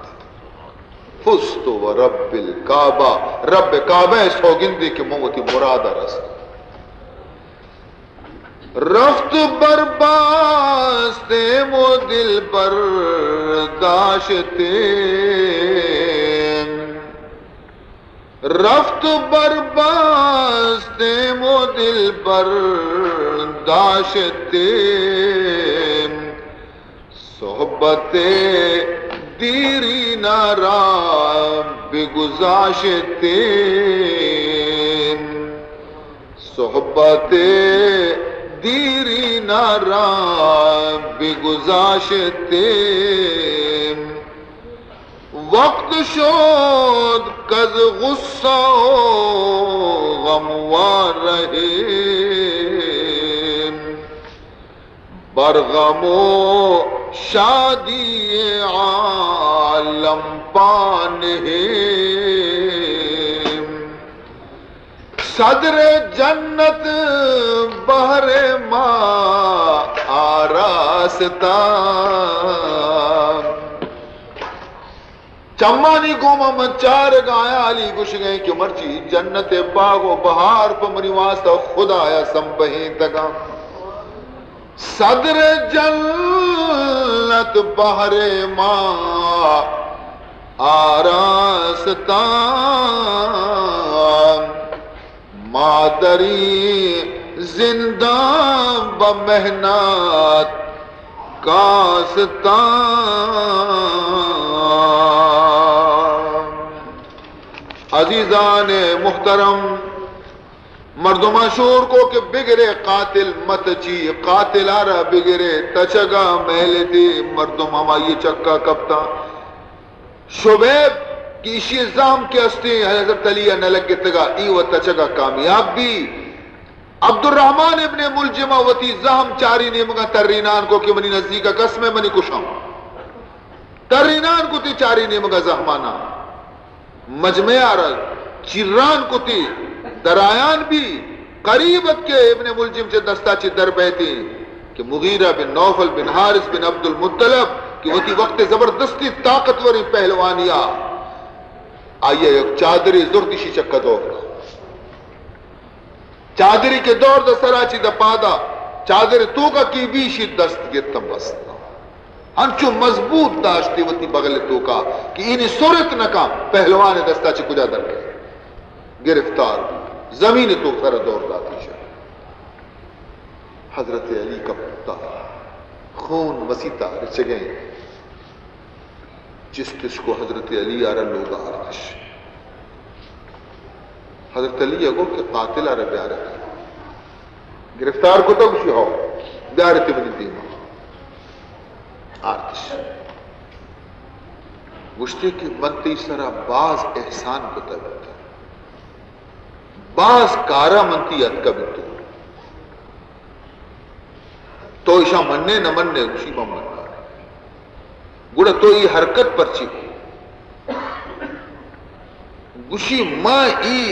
فست و رب الکعبہ رب کعبہ سوگندے کے موتی مراد رست رفت برباستے مو دل پر داشتے رفت برباستے مو دل پر داشتے صحبت دیری نارا بگزاشتے صحبت دیری نارا بگزاشتے وقت شد کز غصہ غموار رہے برغم و شادی عالم پان ہے صدر جنت بہر ماں آراستہ چمانی گوما من چار گایا علی گوش گئے کہ مرچی جنت باغ و بہار پا منی واسطہ خدا آیا سمبہیں تگا صدر جنت بہر ماں آراستہ مادری زندہ بمحنات کاستہ عزیزان محترم مردمہ شور کو کہ بگرے قاتل مت چی قاتل آرہ بگرے تچگا محل دے مردم ہمائی چکا کبتا شبیب کی اسی ازام کے ہستے حضرت علیہ نلگ تگا ایو تچگا کامیاب بھی عبد الرحمن ابن ملجمہ وتی زہم چاری نیمگا ترینان کو کہ منی نزدیکا قسم منی کشم ترینان کو تی چاری نیمگا زہمانا مجمع آرہ چیران کو تی درایان بھی قریبت کے ابن ملجم سے دستا چی در بیتی کہ مغیرہ بن نوفل بن حارث بن عبد المطلب کہ وہ تی وقت زبردستی طاقتوری پہلوانیا آئیے ایک چادری زردشی چکا دور چادری کے دور دا سراچی دا پادا چادر تو کا کی بیشی دست گتم بستا انچو مضبوط داشتی وہ تی بغل تو کا کہ انہی صورت نکا پہلوان دستا چی کجا در گئے گرفتار زمین تو سر دور داتی شاہ حضرت علی کا پتا خون وسیطہ رچ گئے جس تش کو حضرت علی آرہ لوگا آرش حضرت علی اگو کہ قاتل آرہ بیارہ گرفتار کو تو کچھ ہو بیارت بنی دیما آرش گشتے کی منتی سرہ باز احسان کو تبتا باز کارا منتی ادکا بنتو تو ایشا مننے نہ مننے گوشی با مننا گوڑا تو ای حرکت پرچی ہو گوشی ماں ای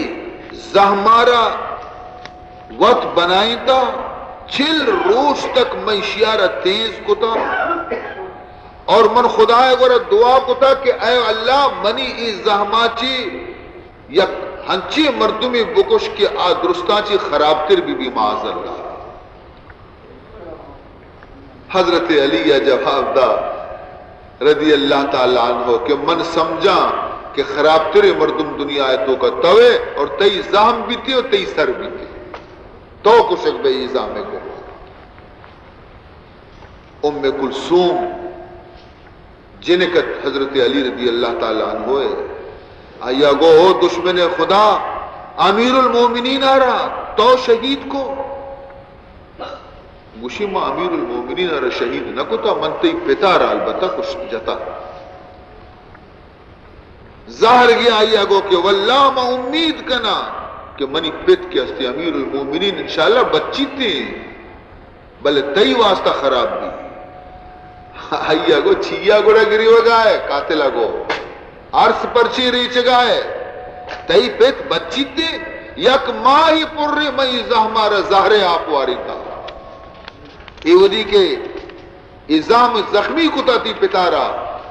زہمارا وقت بنائی تا 6 روز تک میں شیارہ تیز کو تا اور من خدا گوڑا دعا کو تا کہ اے اللہ منی ای زہماچی یک ہنچی مردمی بکش کے درستانچی خراب تر بھی معاذ اللہ حضرت علی جواب دا رضی اللہ تعالیٰ عنہ کہ من سمجھا کہ خراب تر مردم دنیا آیتوں کا توے اور تئی زہم بھی تھی اور تئی سر بھی تھی تو کشک بے ایزام کو ام کلثوم جنکت حضرت علی رضی اللہ تعالیٰ عنہ ہوئے آیا گو دشمن خدا امیر المومنین آ رہا تو شہید کو گوشی ما امیر المومنین آ رہا شہید نہ کو تا منتی پتا رہا البتہ کچھ جتا ظاہر گیا آیا گو کہ واللہ ما امید کنا کہ منی پت کے ہستے امیر المومنین انشاءاللہ بچی تھی بلے تئی واسطہ خراب بھی آیا گو چھیا گوڑا گری ہو گائے قاتلہ گو عرص پرچی ریچ گائے تئی پیت بچی تے یک ماہی پر مئی زہمار زہرے آپ واری تھا ایودی کے ازام زخمی کتا تی پتارا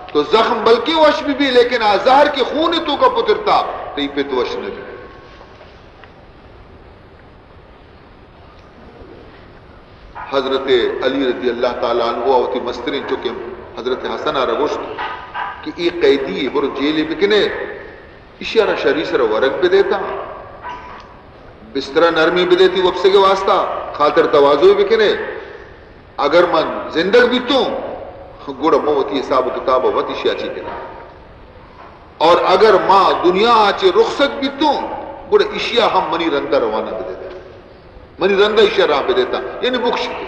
تو زخم بلکہ وش بھی لیکن زہر کے خون تو کا پترتا تی پت وش نبی حضرت علی رضی اللہ تعالیٰ عنہ ہوتی مسترین چکے حضرت حسن رگوشت کہ ای قیدی برو جیلی بکنے اشارہ شری سر ورق بھی دیتا بسترہ نرمی بھی دیتی وپسے کے واسطہ خاطر توازو بکنے اگر من زندگ بیتوں گوڑا موتی حساب و کتاب وتی شیاچی کنا اور اگر ماں دنیا آچے رخصت بیتوں گوڑا اشیاء ہم منی رندہ روانہ بھی دیتا منی رندہ اشیاء راہ بھی دیتا یعنی بخش کے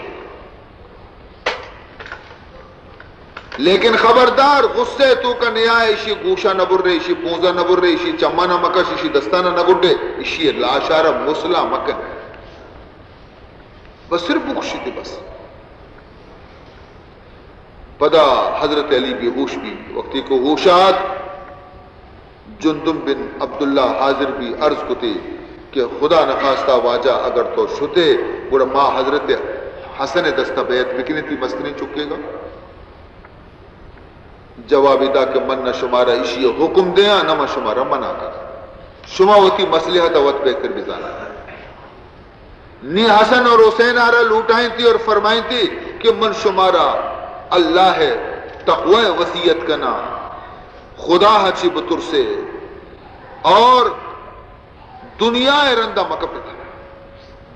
لیکن خبردار غصے تو کا نیا ایشی گوشہ نبر رہے ایشی پونزہ نبر رہے ایشی چمانہ مکش ایشی دستانہ نبر رہے ایشی لاشارہ مسلح مکن بس صرف بخشی تھی بس پدا حضرت علی بھی ہوش بھی وقتی کو ہوشات جندم بن عبداللہ حاضر بھی عرض کو تھی کہ خدا نخواستہ واجہ اگر تو شتے گوڑا ماں حضرت حسن دستہ بیعت بکنے تھی مستنی چکے گا جوابی دا کہ من نہ شمارا اشی حکم دیا نہ شمارا منع کر شما ہوتی مصلحت وقت بے کر بزانا نی حسن اور حسین آرہ لوٹائیں تھی اور فرمائیں تھی کہ من شمارا اللہ ہے تقوی وصیت کنا خدا ہچی بطر سے اور دنیا رندہ مکہ پتا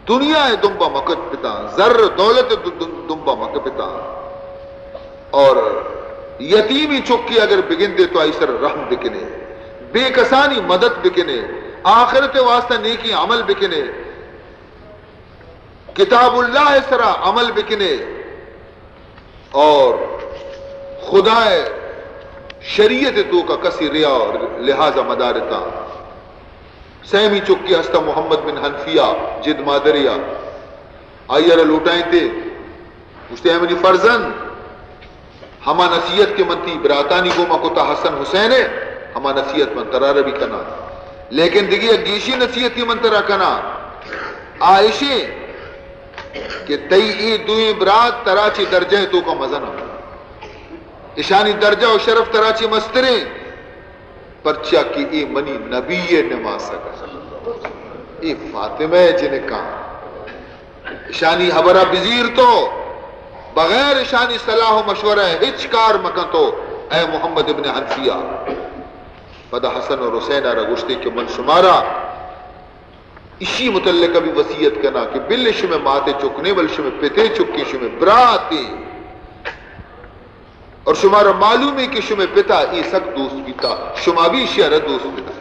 دنیا دنبا مکہ پتا زر دولت دنبا مکہ پتا اور یتیمی چکی اگر بگن دے تو ایسر رحم بکنے بے کسانی مدد بکنے آخرت واسطہ نیکی عمل بکنے کتاب اللہ سرا عمل بکنے اور خدا شریعت تو کا کسی ریا اور لہذا مدارتا سیمی چکی ہستا محمد بن حنفیہ جد مادریا آئیر لوٹائیں تھے پوچھتے ہیں منی فرزن ہما نصیحت کے منتی براتانی کو مکتا حسن حسین ہے ہما نصیحت منترہ بھی کنا لیکن دیکھئے گیشی نصیحت کی منترہ کنا آئشے کہ تئی دوئی برات تراچی درجہ تو کا مزنہ اشانی درجہ و شرف تراچی مسترے پرچہ کی ای منی نبی نماز سکا ای فاطمہ جنہیں کہا اشانی حبرہ بزیر تو بغیر شانی صلاح و مشورہ ہچ کار مکن تو اے محمد ابن حنفیہ پدا حسن اور حسین آرہ گوشتے کہ من شمارا اسی متعلق بھی وصیت کرنا کہ بل شمیں ماتے چکنے بل شمیں پتے چکی شمیں براتے اور شمارا معلوم ہے کہ شمیں پتا ای سک دوست بیتا شما بھی شیعہ دوست بیتا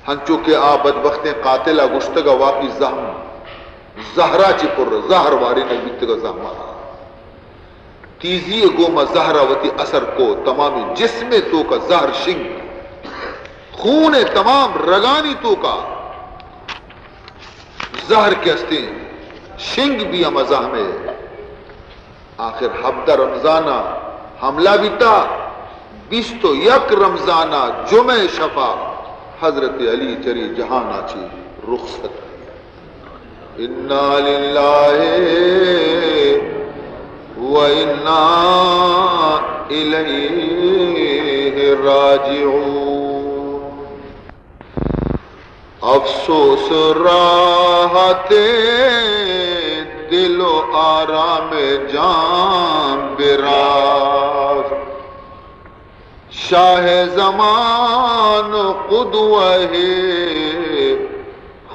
ہنچو کہ آ بدبخت قاتلہ گشتگا واقعی زہم زہرہ چی پر زہر واری نبیتگا زہمہ تیزی گوما زہرہ وتی اثر کو تمامی جسم تو کا زہر شنگ خون تمام رگانی تو کا زہر کے ہستے شنگ بھی ہم زہمے آخر حبدہ رمضانہ حملہ بیتا بیستو یک رمضانہ جمع شفا حضرت علی چری جہان آچی رخصت انا للہ وَإِنَّا إِلَيْهِ رَاجِعُونَ افسوس راحت دل و آرام جان براز شاہ زمان قدوہ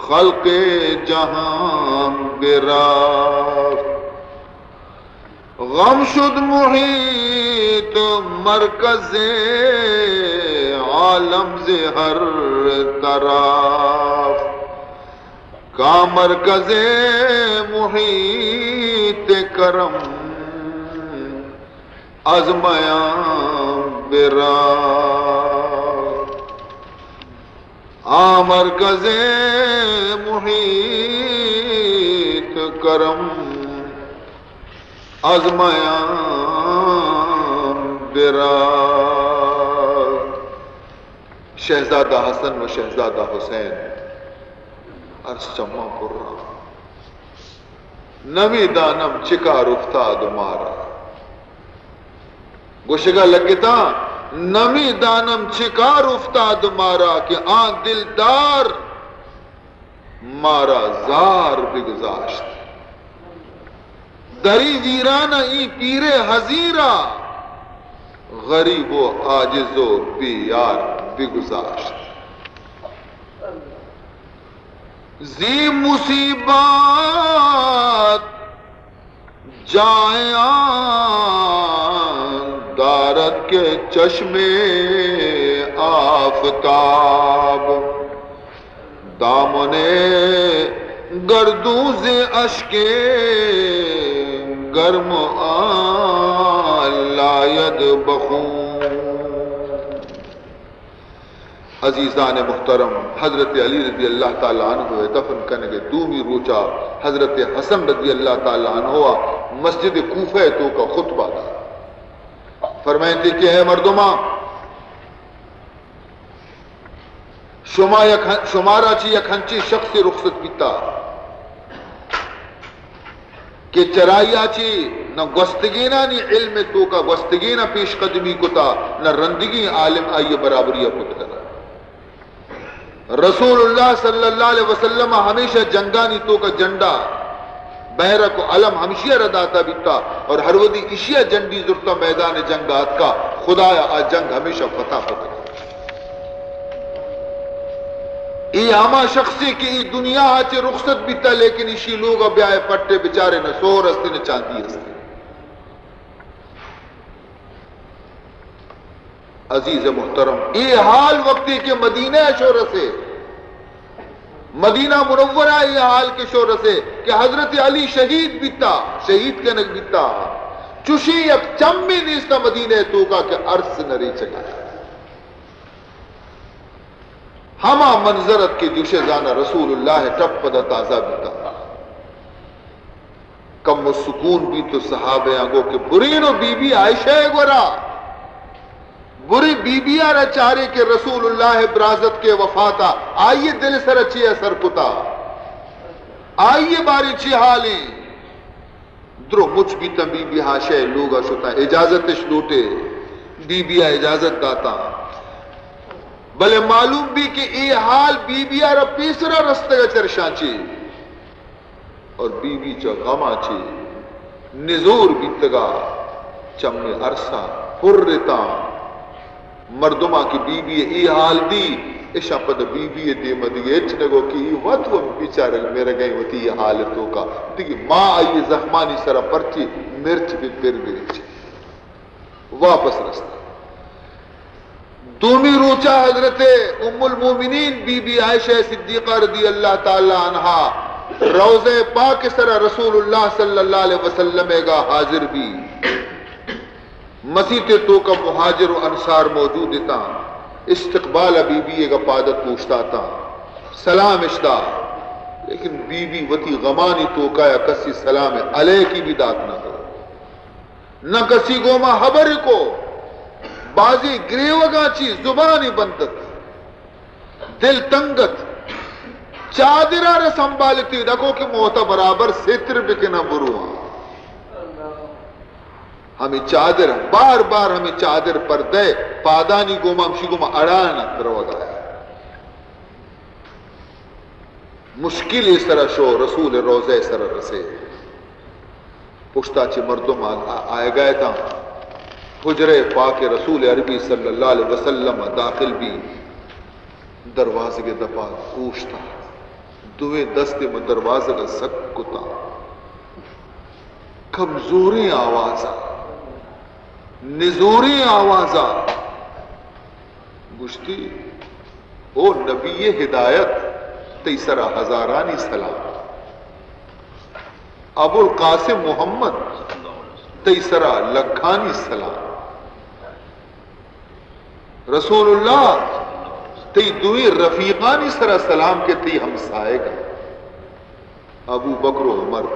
خلق جہاں براز غم شد محیط مرکز عالم سے ہر طرف کا مرکز محیط کرم ازمیاں برا مرکز محیط کرم ازمیاں برا شہزادہ حسن و شہزادہ حسین عرص چما پورا نمی دانم چکار افتاد مارا گوشگا لگتا نمی دانم چکار افتاد مارا کہ آن دلدار مارا زار بگذاشت دری ویرانہ ای پیر حزیرہ غریب و عاجز و بے یار بگذاشت زی مصیبات جائیں دارت کے چشمے آفتاب دامنے گردوز اشکے گرم لاید بخون عزیزان محترم حضرت علی رضی اللہ تعالیٰ عنہ دفن کرنے کے دومی روچا حضرت حسن رضی اللہ تعالیٰ عنہ مسجد کوفہ تو کا خطبہ تھا فرمائیں تھے کہ اے مردمہ شمارا چی یک ہنچی شخص رخصت بیتا کہ چرایا چی نہ گستگینا نی علم تو کا گستگینا پیش قدمی کتا نہ رندگی عالم آئیے برابری اپت کرنا رسول اللہ صلی اللہ علیہ وسلم ہمیشہ جنگانی تو کا جنڈا بحرک و علم ہمشیہ رداتا بیتا اور ہر ودی اشیہ جنڈی زرتا میدان جنگات کا خدایا آ جنگ ہمیشہ فتح پتہ ای ہما شخصی کی ای دنیا آچے رخصت بیتا لیکن اسی لوگ بیائے پٹے بچارے نہ سور ہستے نہ چاندی ہستے عزیز محترم ای حال وقتی کے مدینہ شور سے مدینہ منورہ یہ حال کے شور سے کہ حضرت علی شہید بیتا شہید کنک بیتا چوشی یک چمی نیستا مدینہ تو کا کہ عرص نری چکا ہما منظرت کے جوشے زانا رسول اللہ ٹپ پدا تازہ بیتا کم و سکون بھی تو صحابے آگو کہ برین و بی بی عائشہ گورا بری بی بی آرہ چارے کے رسول اللہ برازت کے وفاتا آئیے دل سر اچھی اثر کتا آئیے باری چی حالیں درو مجھ بھی تا بی بی ہاشے لوگا شتا اجازت شلوٹے بی بی اجازت داتا بلے معلوم بھی کہ ای حال بی بی آرہ پیسرا رستگا چرشان چی اور بی بی چا غما چی نزور بیتگا چمی عرصہ پرتا مردمہ کی بی بی ای حال دی اشا پد بی بی دی مدگی اچنگو کی ای وقت وہ بیچارے میرے گئی ہوتی یہ حالتوں کا دیکھیں ماں آئی زخمانی سرا پرچی مرچ بھی پھر گئی چی واپس رستا دومی روچا حضرت ام المومنین بی بی عائشہ صدیقہ رضی اللہ تعالی عنہا روضہ پاک سرا رسول اللہ صلی اللہ علیہ وسلم گا حاضر بھی مسیح تو کا مہاجر و انصار موجود تھا استقبال بی بی کا پادت پوچھتا تھا سلام اشتا لیکن بی بی وتی غمانی تو کا یا کسی سلام علیہ کی بھی دات نہ کرو نہ کسی گوما حبر کو بازی گریوگا چی زبانی بندت دل تنگت چادرہ رسنبالتی رکھو کہ موتا برابر ستر بکنا بروان ہمیں چادر بار بار ہمیں چادر پر دے پادانی گوما ہمشی گوما اڑانا کرو گایا مشکل اس طرح شو رسول روزہ اس طرح رسے پشتا چی مردم آئے گئے تھا حجرے پاک رسول عربی صلی اللہ علیہ وسلم داخل بھی دروازے کے دفعہ کوشتا دوے دستے میں دروازے کا سکتا کمزوری آوازہ نزوری آوازہ گشتی او نبی ہدایت تیسرا ہزارانی سلام ابو القاسم محمد تیسرا لکھانی سلام رسول اللہ تی دوی رفیقانی سرا سلام کے تی ہمسائے گا ابو بکر و عمر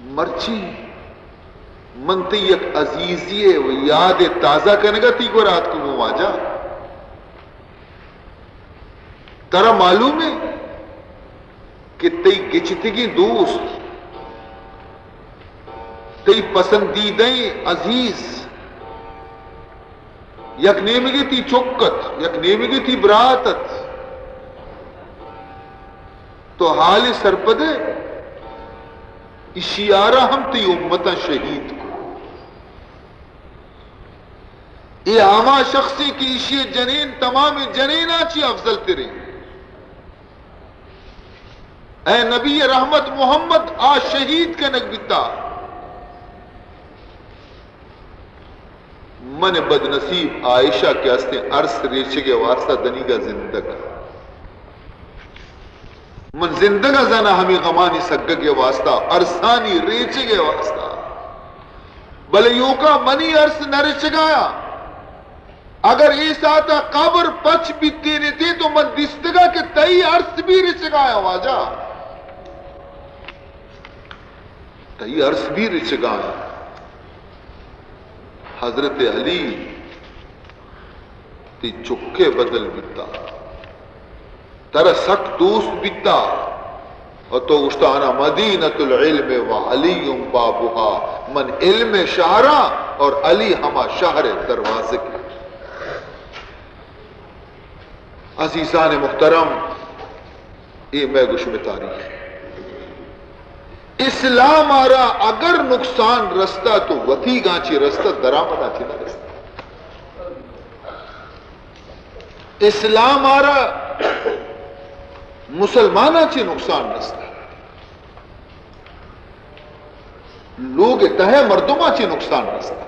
مرچی منتی یک عزیزی و یاد تازہ کنگا تی کو رات کو وہ واجہ ترا معلوم ہے کہ تی گچتگی دوست تی پسندیدیں عزیز یک نیمگی تی چکت یک نیمگی تی براتت تو حال سرپدے اشیارہ ہم تی امتا شہید کو یہ آما شخصی کی اشی جنین تمام جنین آچی افضل تیرے اے نبی رحمت محمد آ شہید کے نگبتا من بد نصیب عائشہ کے ہستے عرص ریچے کے واسطہ دنی کا زندگا من زندگا زنا ہمیں غمانی سگگ کے واسطہ عرصانی ریچے کے واسطہ بلے یوں کا منی عرص نہ رچگایا اگر ایسا تا قبر پچ بیتی نہیں تھی تو من دستگا کہ تئی عرص بھی رچگایا واجہ تئی عرص بھی رچگایا حضرت علی تی چکے بدل بیتا ترا سخت دوست بیتا اور تو اشتانا مدینۃ العلم و علی بابها من علم شہرہ اور علی ہما شہر دروازے کے عزیزان محترم یہ میں گوش میں تاریخ اسلام آرا اگر نقصان رستہ تو وتی گانچی رستہ درآمد آچی نہ رستہ اسلام آرا مسلمان آچی نقصان رستہ لوگ تہے مردم آچی نقصان رستہ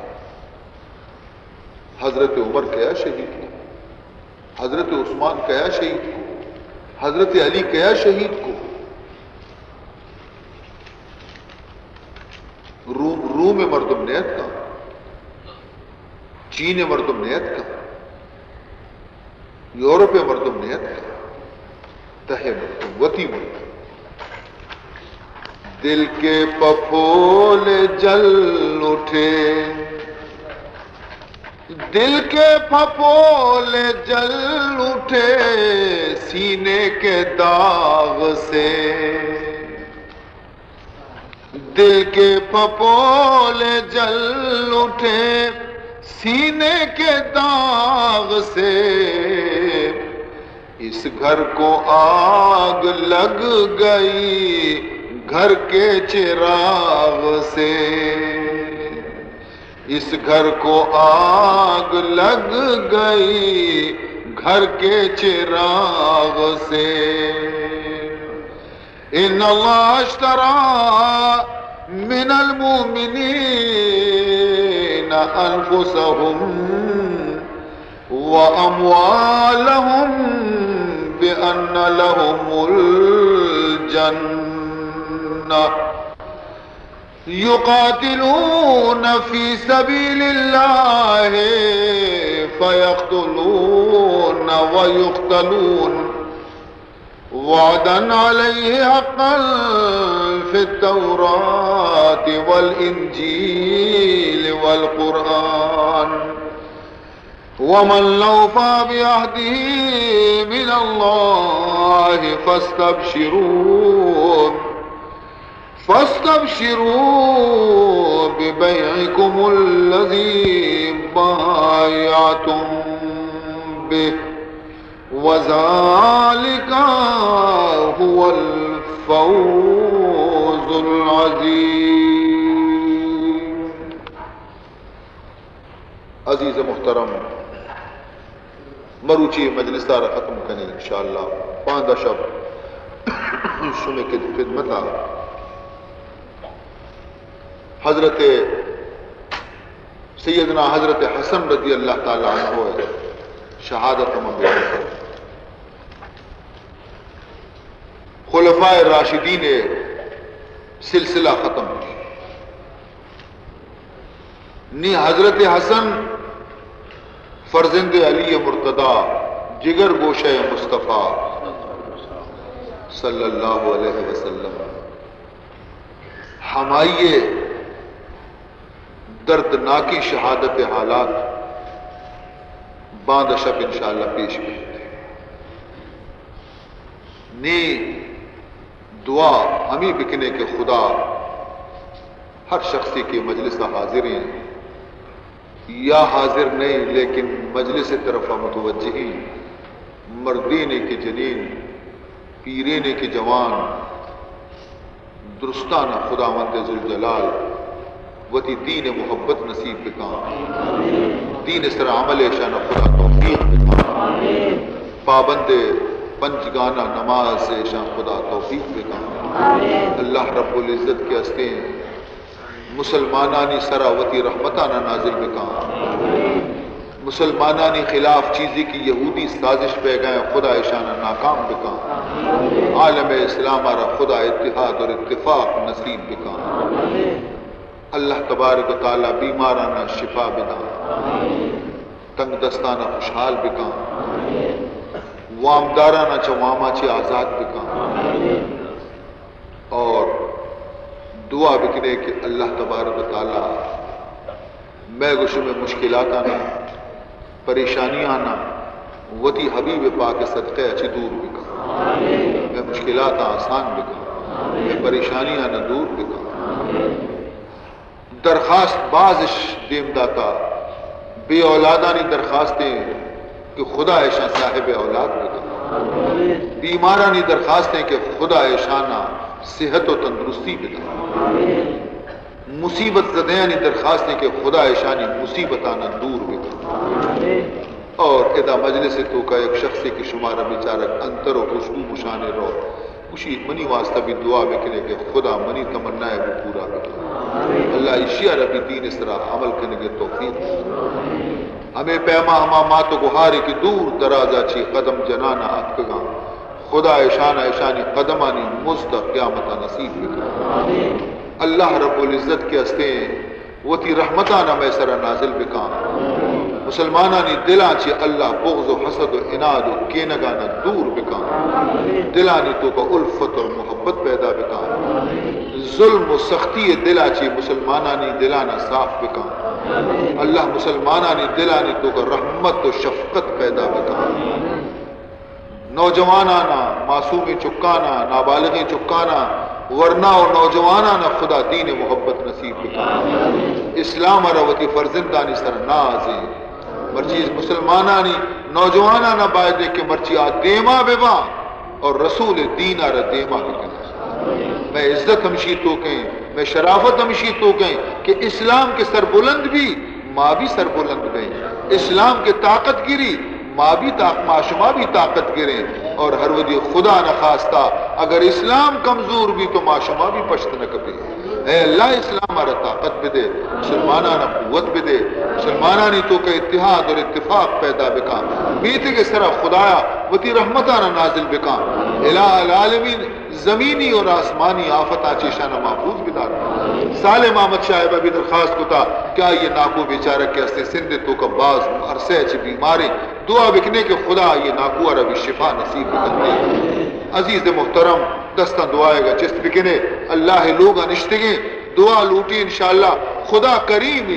حضرت عمر کیا شہید کو حضرت عثمان کیا شہید کو حضرت علی کیا شہید کو روم مردم نیت کا چین مردم نیت کا یورپ مردم نیت کا تہ مردم وتی مردم دل کے پپھول جل اٹھے دل کے پھپھول جل اٹھے سینے کے داغ سے دل کے پھپھول جل اٹھے سینے کے داغ سے اس گھر کو آگ لگ گئی گھر کے چراغ سے اس گھر کو آگ لگ گئی گھر کے چراغ سے ان اللہ اشترى من المؤمنین انفسهم واموالهم بان لهم الجنہ يقاتلون في سبيل الله فيقتلون ويقتلون وعدا عليه حقا في التوراة والإنجيل والقرآن ومن أوفى بعهده من الله فاستبشروا ببيعكم الذي بايعتم به وذلك هو الفوز العظیم. عزیز محترم مروچی مجلس دارا ختم کریں انشاءاللہ 5 شب شمع کی خدمت حضرت سیدنا حضرت حسن رضی اللہ تعالی عنہ شہادت منظور خلفائے راشدین سلسلہ ختم نی حضرت حسن فرزند علی مرتضی جگر گوشہ مصطفیٰ صلی اللہ علیہ وسلم ہمائیے دردناکی شہادت حالات باندھ شب انشاءاللہ پیش کرتے نی دعا ہمیں بکنے کے خدا ہر شخصی کے مجلس حاضر ہیں یا حاضر نہیں لیکن مجلس طرف متوجہین مردین کے جنین پیرین کے جوان درستانہ خداوند ذوالجلال وتی دین محبت نصیب بکان دین سر عمل شان خدا توفیق بکان پابند پنجگانہ نماز شان خدا توفیق بکان اللہ رب العزت کے ہستے مسلمانانی سرا وتی رحمتانہ نازل بکان مسلمانانی خلاف چیزی کی یہودی سازش پہ گئے خدا شانہ ناکام بکان عالم اسلام آرہ خدا اتحاد اور اتفاق نصیب بکان اللہ تبارک و تعالی بیمارانہ شفا بدان تنگ دستانہ خوشحال بکان وامدارانہ چواما چی آزاد بکان اور دعا بکنے کہ اللہ تبارک و تعالی میں گشو میں مشکلات آنا پریشانیاں آنا وتی حبیب پاک صدقے اچھی دور بکا میں مشکلات آسان بکا میں پریشانیاں نہ دور بکا درخواست بازش دیم داتا بے اولادانی درخواستیں کہ خدا ایشان صاحب اولاد بکا بیمارانی درخواستیں کہ خدا ایشانہ صحت و تندرستی بکا مصیبت زدیانی درخواستیں کہ خدا ایشانی مصیبتانہ دور بکا اور ادا مجلس تو کا ایک شخصی کی شمارہ بیچارک انتر و خوشبو مشانے رو خوشی منی واسطہ بھی دعا بکنے کہ خدا منی تمنا ہے وہ پورا بکا اللہ اشیاء ربی دین اسرا عمل کرنے کے توفیق ہمیں پیما ہمامات و گہاری کی دور درازہ چی قدم جنانا اتکگاں خدا ایشانہ ایشانی قدمانی مزد قیامتہ نصیب بکا اللہ رب العزت کے ہستے وتی رحمتانہ میں سرا نازل بکا مسلمانانی دلان چی اللہ بغض و حسد و اناد و کینگانا دور بکا دلانی تو کا الفت اور محبت پیدا بکا ظلم و سختی دلا چی مسلمانانی دلانا صاف بکا اللہ مسلمانانی دلانی تو کا رحمت و شفقت پیدا بکا نوجوانانا معصومی چکانا نابالغی چکانا ورنہ اور نوجوانانا خدا دین محبت نصیب بکا اسلام روتی فرزندانی سر نازی مرچیز مسلمانانی نوجوانانا باید کہ مرچی دیما ببا اور رسول دین آرہ دیما بکنا میں عزت ہمشی تو کہیں میں شرافت ہمشی تو کہیں کہ اسلام کے سر بلند بھی ماں بھی سر بلند گئیں اسلام کے طاقت گری ماں بھی معاشمہ بھی طاقت گریں اور ہر ودی خدا نہ خواستہ اگر اسلام کمزور بھی تو معاشمہ بھی پشت نہ کبھی اے اللہ اسلام آرہ طاقت بھی دے مسلمانانہ قوت بھی دے مسلمانانی تو کہ اتحاد اور اتفاق پیدا بکا بیتے کے سرہ خدایا وتی رحمتانہ نازل بکا الہ العالمین زمینی اور آسمانی آفتہ چیشانہ محفوظ بدار سالم احمد شاہبہ بھی درخواست کو تھا کیا یہ ناکو بیچارہ کے ہستے سندھ تو کا باز عرصے چی بیماری دعا بکنے کے خدا یہ ناکو عربی شفا نصیب کرتے عزیز محترم دستہ دعائے گا چست بکنے اللہ لوگ انشتگیں دعا لوٹی انشاءاللہ خدا کریم